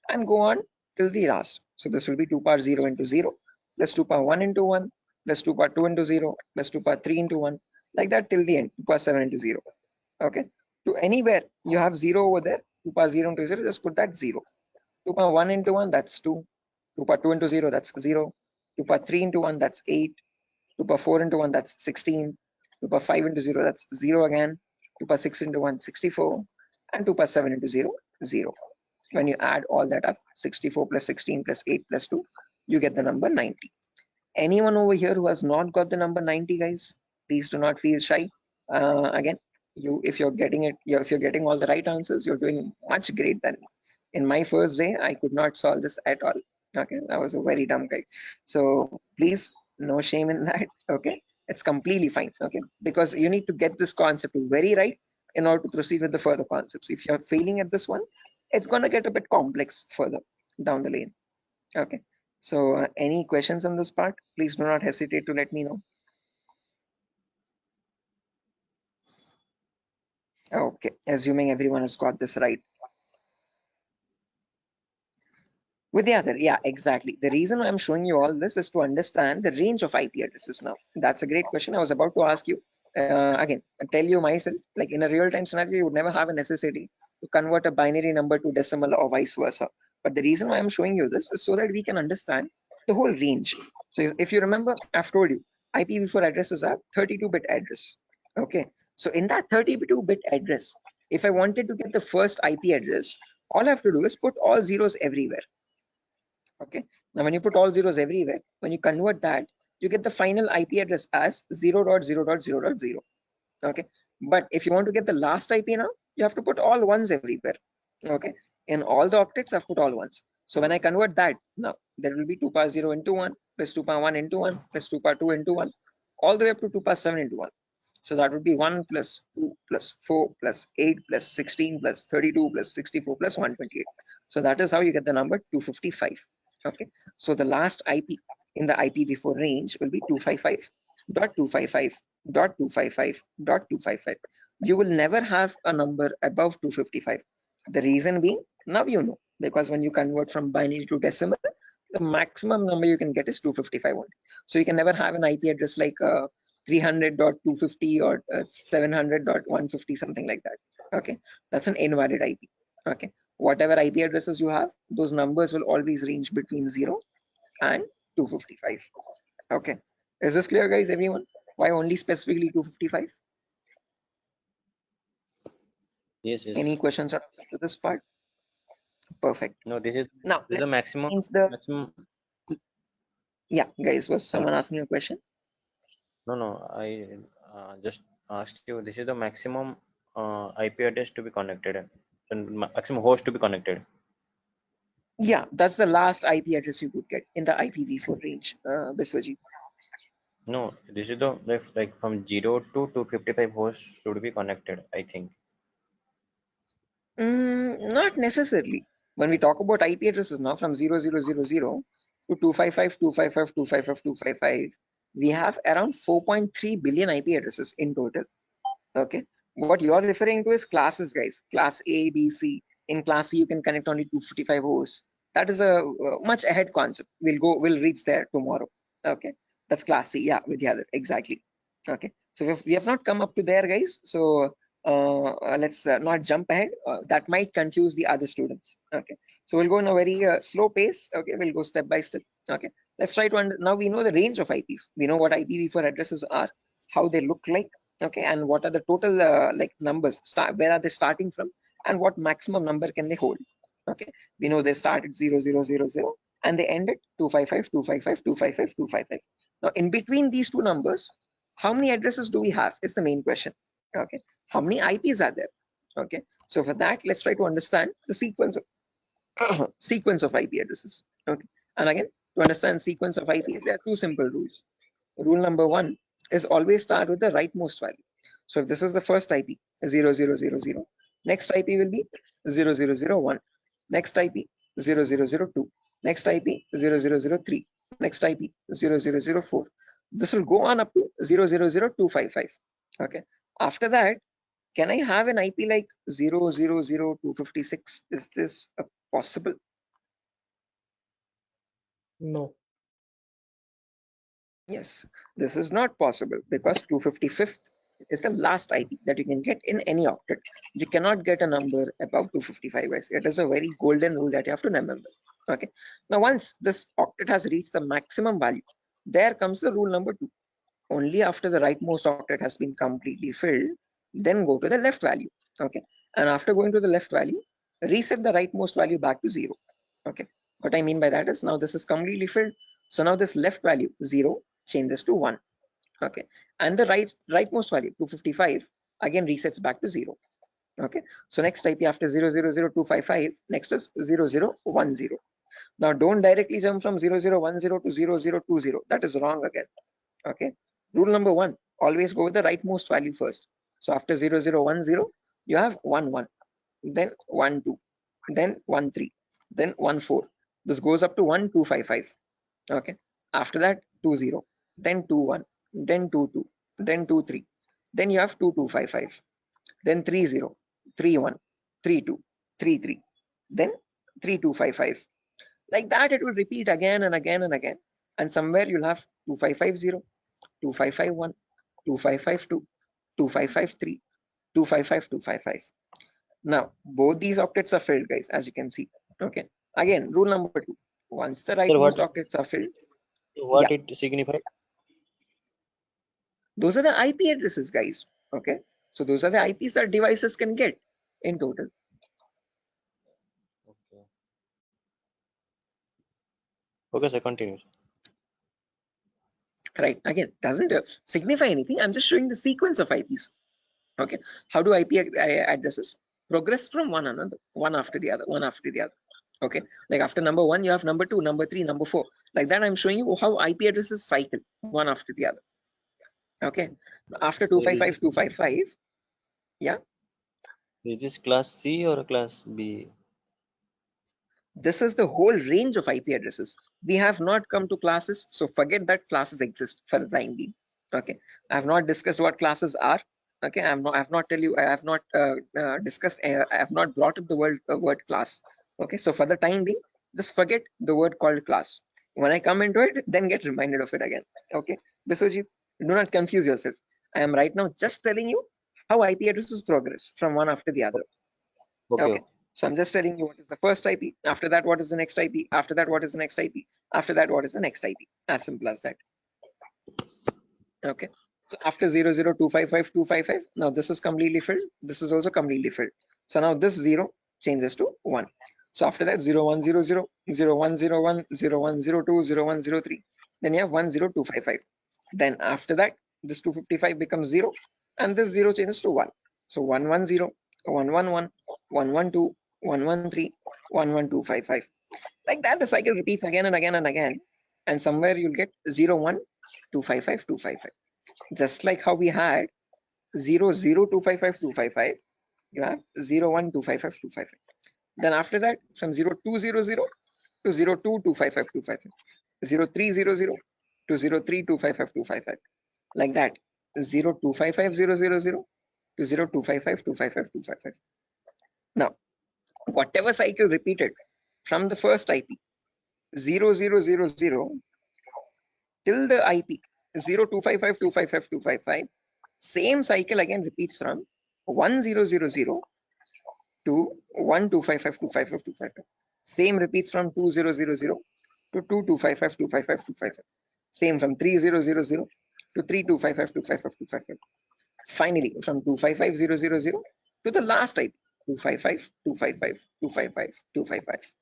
and go on till the last. So this will be 2 power 0 into 0 plus 2 power 1 into 1 plus 2 power 2 into 0 plus 2 power 3 into 1, like that till the end, 2 power 7 into 0. Okay, to anywhere you have 0 over there, 2 power 0 into 0, just put that 0. 2 power 1 into 1, that's 2. 2 power 2 into 0, that's 0. 2 power 3 into 1, that's 8. 2 power 4 into 1, that's 16. 2 power 5 into 0, that's 0 again. 2 power 6 into 1, 64. And 2 power 7 into 0, 0. When you add all that up, 64 plus 16 plus 8 plus 2, you get the number 90. Anyone over here who has not got the number 90, guys, please do not feel shy. Again, if you're getting all the right answers, you're doing much great than me. In my first day, I could not solve this at all. Okay, I was a very dumb guy. So please, no shame in that. Okay, it's completely fine. Okay, because you need to get this concept very right in order to proceed with the further concepts. If you're failing at this one, it's gonna get a bit complex further down the lane. Okay, so any questions on this part, please do not hesitate to let me know. Okay, assuming everyone has got this right. With the other, yeah, exactly. The reason I'm showing you all this is to understand the range of IP addresses now. That's a great question. I was about to ask you. Again, I tell you myself, like in a real-time scenario, you would never have a necessity to convert a binary number to decimal or vice versa. But the reason why I'm showing you this is so that we can understand the whole range. So if you remember, I've told you, IPv4 addresses are 32-bit address. Okay, so in that 32-bit address, if I wanted to get the first IP address, all I have to do is put all zeros everywhere. Okay, now when you put all zeros everywhere, when you convert that, you get the final IP address as 0.0.0.0. Okay, but if you want to get the last IP now, you have to put all ones everywhere. Okay, in all the octets I've put all ones. So when I convert that, now there will be 2 power 0 into 1 plus 2 power 1 into 1 plus 2 power 2 into 1 all the way up to 2 power 7 into 1. So that would be 1 plus 2 plus 4 plus 8 plus 16 plus 32 plus 64 plus 128. So that is how you get the number 255. Okay, so the last IP in the IPv4 range will be 255.255.255.255. You will never have a number above 255. The reason being, now you know, because when you convert from binary to decimal, the maximum number you can get is 255 only. So you can never have an IP address like 300.250 or 700.150, something like that. Okay, that's an invalid IP. Okay, whatever IP addresses you have, those numbers will always range between 0 and 255. Okay, is this clear, guys? Everyone, why only specifically 255? Yes, yes. Any questions to this part? Perfect. No, this is Now the maximum. Maximum. Yeah, guys, was someone asking a question? No, I just asked you. This is the maximum IP address to be connected, and maximum host to be connected. Yeah, that's the last IP address you could get in the IPv4 range, Biswajit. No, this is the like from 0 to 255 hosts should be connected, I think. Not necessarily. When we talk about IP addresses now from 0000 to 255, 255, 255, 255, we have around 4.3 billion IP addresses in total. Okay. What you're referring to is classes, guys. Class A, B, C. In class C, you can connect only 255 hosts. That is a much ahead concept. We'll reach there tomorrow. Okay. That's class C. Yeah, with the other. Exactly. Okay. So we have not come up to there, guys. So let's not jump ahead. That might confuse the other students. Okay. So we'll go in a very slow pace. Okay. We'll go step by step. Okay. Let's try to now we know the range of IPs. We know what IPv4 addresses are, how they look like. Okay, and what are the total like numbers, where are they starting from, and what maximum number can they hold. Okay, we know they start at 0000 and they end at 255, 255, 255, 255. Now in between these two numbers, how many addresses do we have is the main question. Okay, how many IPs are there? Okay, so for that, let's try to understand the sequence of sequence of IP addresses. Okay, and again, to understand sequence of IP, there are two simple rules. Rule number one is always start with the rightmost value. So if this is the first IP, 0000, next IP will be 0001, next IP 0002, next IP 0003, next IP 0004. This will go on up to 000255. Okay. After that, can I have an IP like 000256? Is this possible? No. Yes, this is not possible because 255th is the last IP that you can get in any octet. You cannot get a number above 255, guys. It is a very golden rule that you have to remember. Okay. Now, once this octet has reached the maximum value, there comes the rule number two. Only after the rightmost octet has been completely filled, then go to the left value. Okay. And after going to the left value, reset the rightmost value back to 0. Okay. What I mean by that is now this is completely filled. So now this left value 0 changes to 1. Okay. And the rightmost value 255 again resets back to 0. Okay. So next IP after 000255, next is 0010. Now don't directly jump from 0010 to 0020. That is wrong again. Okay. Rule number one, always go with the rightmost value first. So after 0010, you have 11, then 12, then 13, then 14. This goes up to 1255. Okay. After that, 20, then 21, then 22, then 23. Then you have 2255, then 30, 31, 32, 33, then 3255. Like that, it will repeat again and again and again. And somewhere you'll have 2550, 2551, 2552, 2553, 255, 255. Now, both these octets are filled, guys, as you can see. Okay. Again, rule number two. Once the rightmost octets are filled, what it signifies? Those are the IP addresses, guys. Okay. So those are the IPs that devices can get in total. Okay. Okay, so continue. Right. Again, doesn't signify anything. I'm just showing the sequence of IPs. Okay. How do IP addresses progress from one another, one after the other, one after the other? Okay. Like after number one, you have number two, number three, number four. Like that, I'm showing you how IP addresses cycle one after the other. Okay. After 255, 255. Yeah. Is this class C or class B? This is the whole range of IP addresses. We have not come to classes, so forget that classes exist for the time being. Okay, I have not discussed what classes are. Okay, I have not discussed. I have not brought up the word class. Okay, so for the time being, just forget the word called class. When I come into it, then get reminded of it again. Okay, Biswajit, do not confuse yourself. I am right now just telling you how IP addresses progress from one after the other. Okay. So I'm just telling you what is the first IP. After that, what is the next IP? After that, what is the next IP? After that, what is the next IP? As simple as that. Okay. So after 00255, now this is completely filled. This is also completely filled. So now this 0 changes to 1. So after that, 0100, 0101, 0102, 0103. Then you have 10255. Then after that, this 255 becomes 0 and this 0 changes to 1. So 110, 111, 112, 113, 11255. Like that, the cycle repeats again and again and again. And somewhere you'll get 01 255, 255. Just like how we had 0, 0, 255, 255, you have 0, 1, 255, 255. Then after that, from 0, 2, 0, 0 to 0, 2, 255, 255. 0, 3, 0, 0 to 0, 3, 255, 255. Like that. 0, 255, 0, 0, 0 to 0, 255, 255, 255. Now, whatever cycle repeated from the first IP 0, 0, 0, 0 till the IP 0, 255, 255, 255, same cycle again repeats from 1, 0, 0, 0 to 1, 255, 255, 255. Same repeats from 2, 0, 0, 0 to 2, 255, 255, 255. Same from 3, 0, 0, 0 to 3, 255, 255, 255. Finally, from 255, 0, 0, 0 to the last IP 255, 255, 255, 255.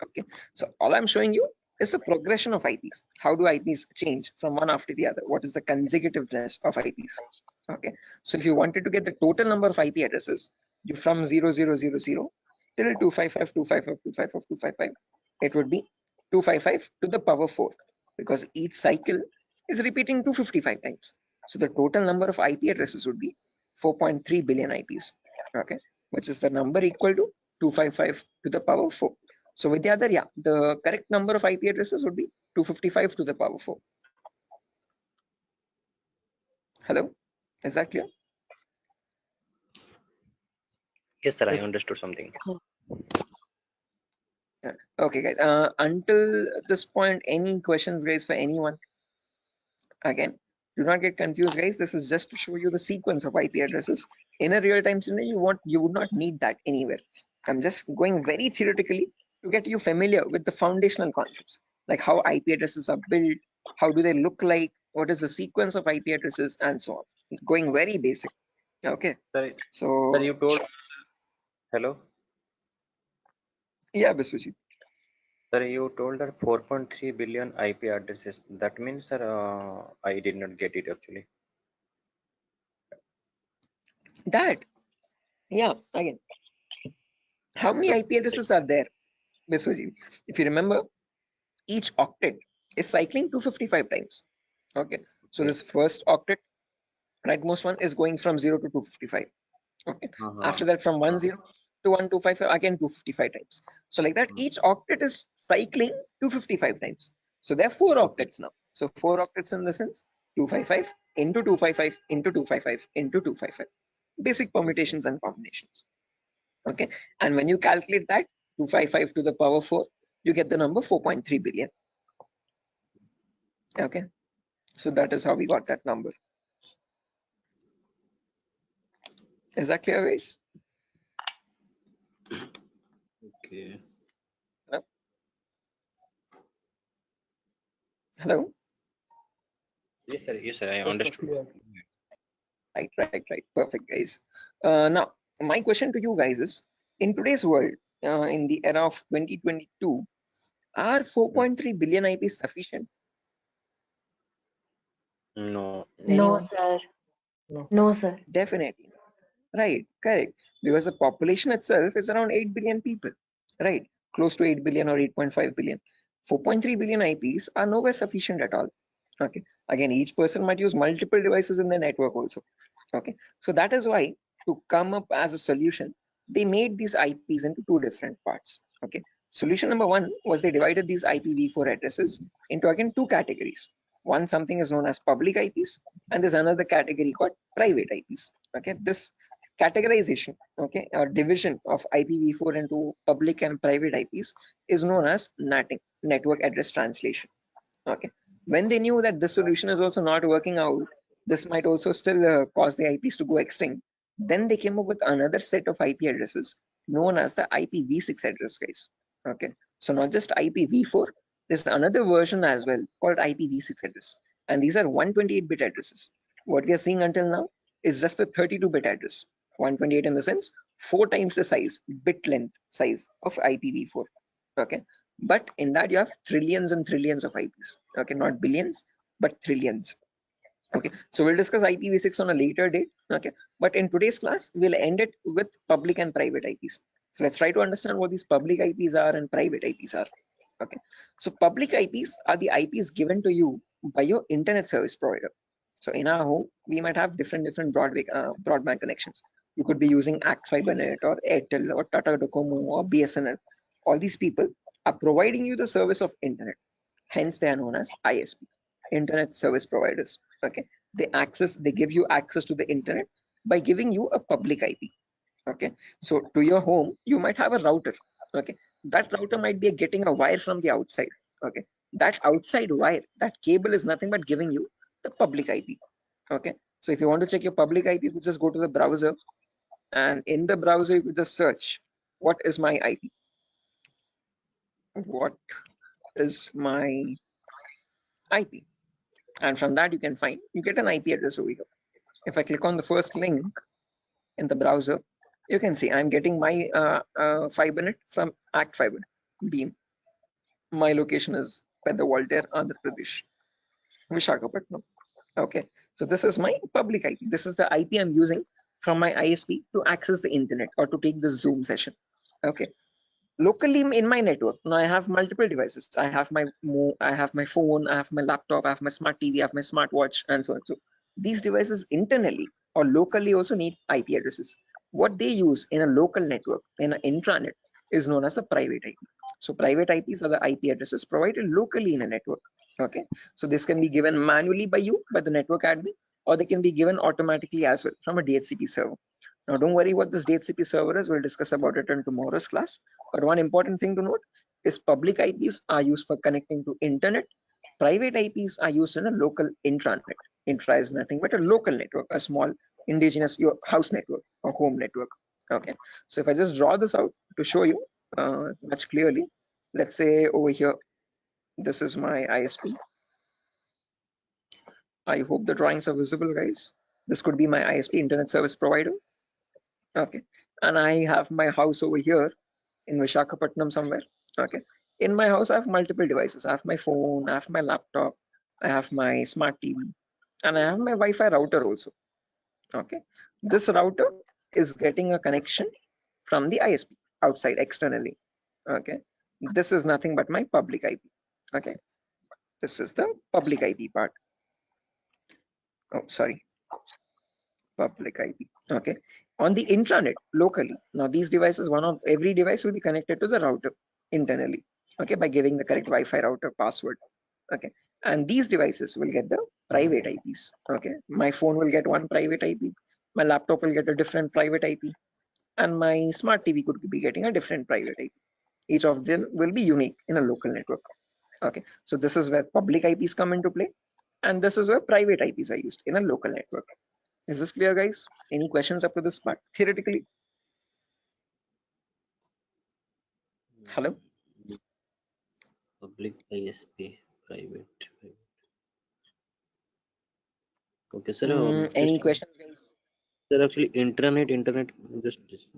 Okay, so all I'm showing you is the progression of IPs. How do IPs change from one after the other? What is the consecutiveness of IPs? Okay, so if you wanted to get the total number of IP addresses, you from 0000 till 255, 255, 255, 255, it would be 255 to the power 4 because each cycle is repeating 255 times. So the total number of IP addresses would be 4.3 billion IPs. Okay, which is the number equal to 255 to the power 4. So with the other, yeah, the correct number of IP addresses would be 255 to the power 4. Hello, is that clear? Yes, sir. I understood something. Yeah. Okay, guys. Until this point, any questions, guys, for anyone? Again, do not get confused, guys. This is just to show you the sequence of IP addresses. In a real-time scenario, you would not need that anywhere. I'm just going very theoretically to get you familiar with the foundational concepts, like how IP addresses are built, how do they look like, what is the sequence of IP addresses, and so on. Going very basic. Okay. Sir, So. sir, you told. Hello. Yeah, Biswajit. Sir, you told that 4.3 billion IP addresses. That means, sir, I did not get it actually. That, yeah, again, how many IP addresses are there, Biswajit? If you remember, each octet is cycling 255 times. Okay, so this first octet, rightmost one, is going from 0 to 255. Okay, after that from 10 to 1255, again 255 times. So like that, each octet is cycling 255 times. So there are 4 octets now. So 4 octets in the sense 255 into 255 into 255 into 255. Basic permutations and combinations. Okay, and when you calculate that 255 to the power 4, you get the number 4.3 billion. Okay, so that is how we got that number. Is that clear, guys? Okay. Hello? Hello? Yes, sir. Yes, sir. I understood. Right. Perfect, guys. Now, my question to you guys is, in today's world, in the era of 2022, are 4.3 billion IPs sufficient? No. No, sir. No, sir. Definitely. Right, correct. Because the population itself is around 8 billion people, right? Close to 8 billion or 8.5 billion. 4.3 billion IPs are nowhere sufficient at all. Okay. Again, each person might use multiple devices in the network also. Okay. So that is why, to come up as a solution, they made these IPs into 2 different parts. Okay. Solution number 1 was they divided these IPv4 addresses into again 2 categories. One, something is known as public IPs, and there's another category called private IPs. Okay. This categorization, okay, or division of IPv4 into public and private IPs is known as NATing, network address translation. Okay, when they knew that this solution is also not working out, this might also still cause the IPs to go extinct, then they came up with another set of IP addresses known as the IPv6 address, guys. Okay, so not just IPv4, there's another version as well called IPv6 address, and these are 128-bit addresses. What we are seeing until now is just a 32-bit address. 128 in the sense 4 times the size, bit length size of IPv4. Okay, but in that you have trillions and trillions of IPs. Okay, not billions, but trillions. Okay, so we'll discuss IPv6 on a later date. Okay, but in today's class, we'll end it with public and private IPs. So let's try to understand what these public IPs are and private IPs are. Okay, so public IPs are the IPs given to you by your internet service provider. So in our home, we might have different broadband connections. You could be using Act FiberNet or Airtel or Tata Docomo or BSNL. All these people are providing you the service of internet. Hence, they are known as ISP, internet service providers. Okay, they give you access to the internet by giving you a public IP. Okay, so to your home, you might have a router. Okay, that router might be getting a wire from the outside. Okay, that outside wire, that cable is nothing but giving you the public IP. Okay, so if you want to check your public IP, you could just go to the browser, and in the browser, you could just search, what is my IP? What is my IP? And from that, you can find, you get an IP address over here. If I click on the first link in the browser, you can see I'm getting my FiberNet from Act Fiber Beam. My location is Peddawalter, Andhra Pradesh, Vishakhapatnam. Okay, so this is my public IP. This is the IP I'm using from my ISP to access the internet or to take this Zoom session. Okay, locally in my network, now I have multiple devices. I have my phone, I have my laptop, I have my smart TV, I have my smartwatch, and so on. So these devices internally or locally also need IP addresses. What they use in a local network, in an intranet, is known as a private IP. So private IPs are the IP addresses provided locally in a network. Okay, so this can be given manually by you, by the network admin, or they can be given automatically as well from a DHCP server. Now, don't worry what this DHCP server is. We'll discuss about it in tomorrow's class. But one important thing to note is public IPs are used for connecting to internet. Private IPs are used in a local intranet. Intra is nothing but a local network, a small indigenous your house network or home network. Okay. So if I just draw this out to show you much clearly, let's say over here, this is my ISP. I hope the drawings are visible, guys. This could be my ISP, internet service provider. Okay, and I have my house over here in Vishakhapatnam somewhere. Okay, in my house I have multiple devices. I have my phone, I have my laptop, I have my smart TV, and I have my Wi-Fi router also. Okay, this router is getting a connection from the ISP outside externally. Okay, this is nothing but my public IP. Okay, this is the public IP part. Oh, sorry, public IP. Okay, on the intranet locally. Now these devices, every device will be connected to the router internally. Okay, by giving the correct Wi-Fi router password. Okay, and these devices will get the private IPs. Okay, my phone will get one private IP, my laptop will get a different private IP, and my smart TV could be getting a different private IP. Each of them will be unique in a local network. Okay, so this is where public IPs come into play, and this is where private IPs are used in a local network. Is this clear, guys? Any questions up to this part theoretically? Hello? Public ISP, private. Okay, sir. Any questions, guys? Sir, actually, internet, just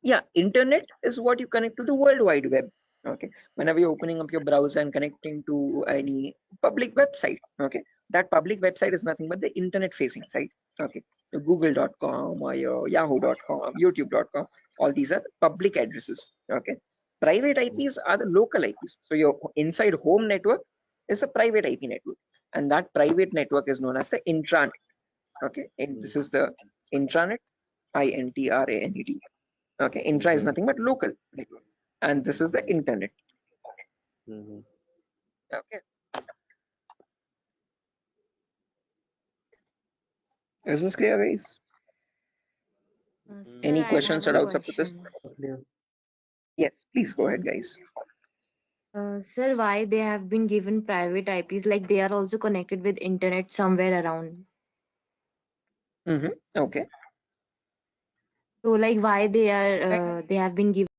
Yeah, internet is what you connect to the World Wide Web. Okay, whenever you're opening up your browser and connecting to any public website, okay, that public website is nothing but the internet facing site. Okay, your google.com or your yahoo.com, youtube.com, all these are public addresses. Okay, private IPs are the local IPs. So your inside home network is a private IP network, and that private network is known as the intranet. Okay, and this is the intranet, INTRANET. Okay, intra is nothing but local network, and this is the internet. Okay, is this clear, guys? Sir, Any I questions have or a doubts up to this? question. Yes, please go ahead, guys. Sir, why they have been given private IPs? Like they are also connected with internet somewhere around. Okay. So like why they have been given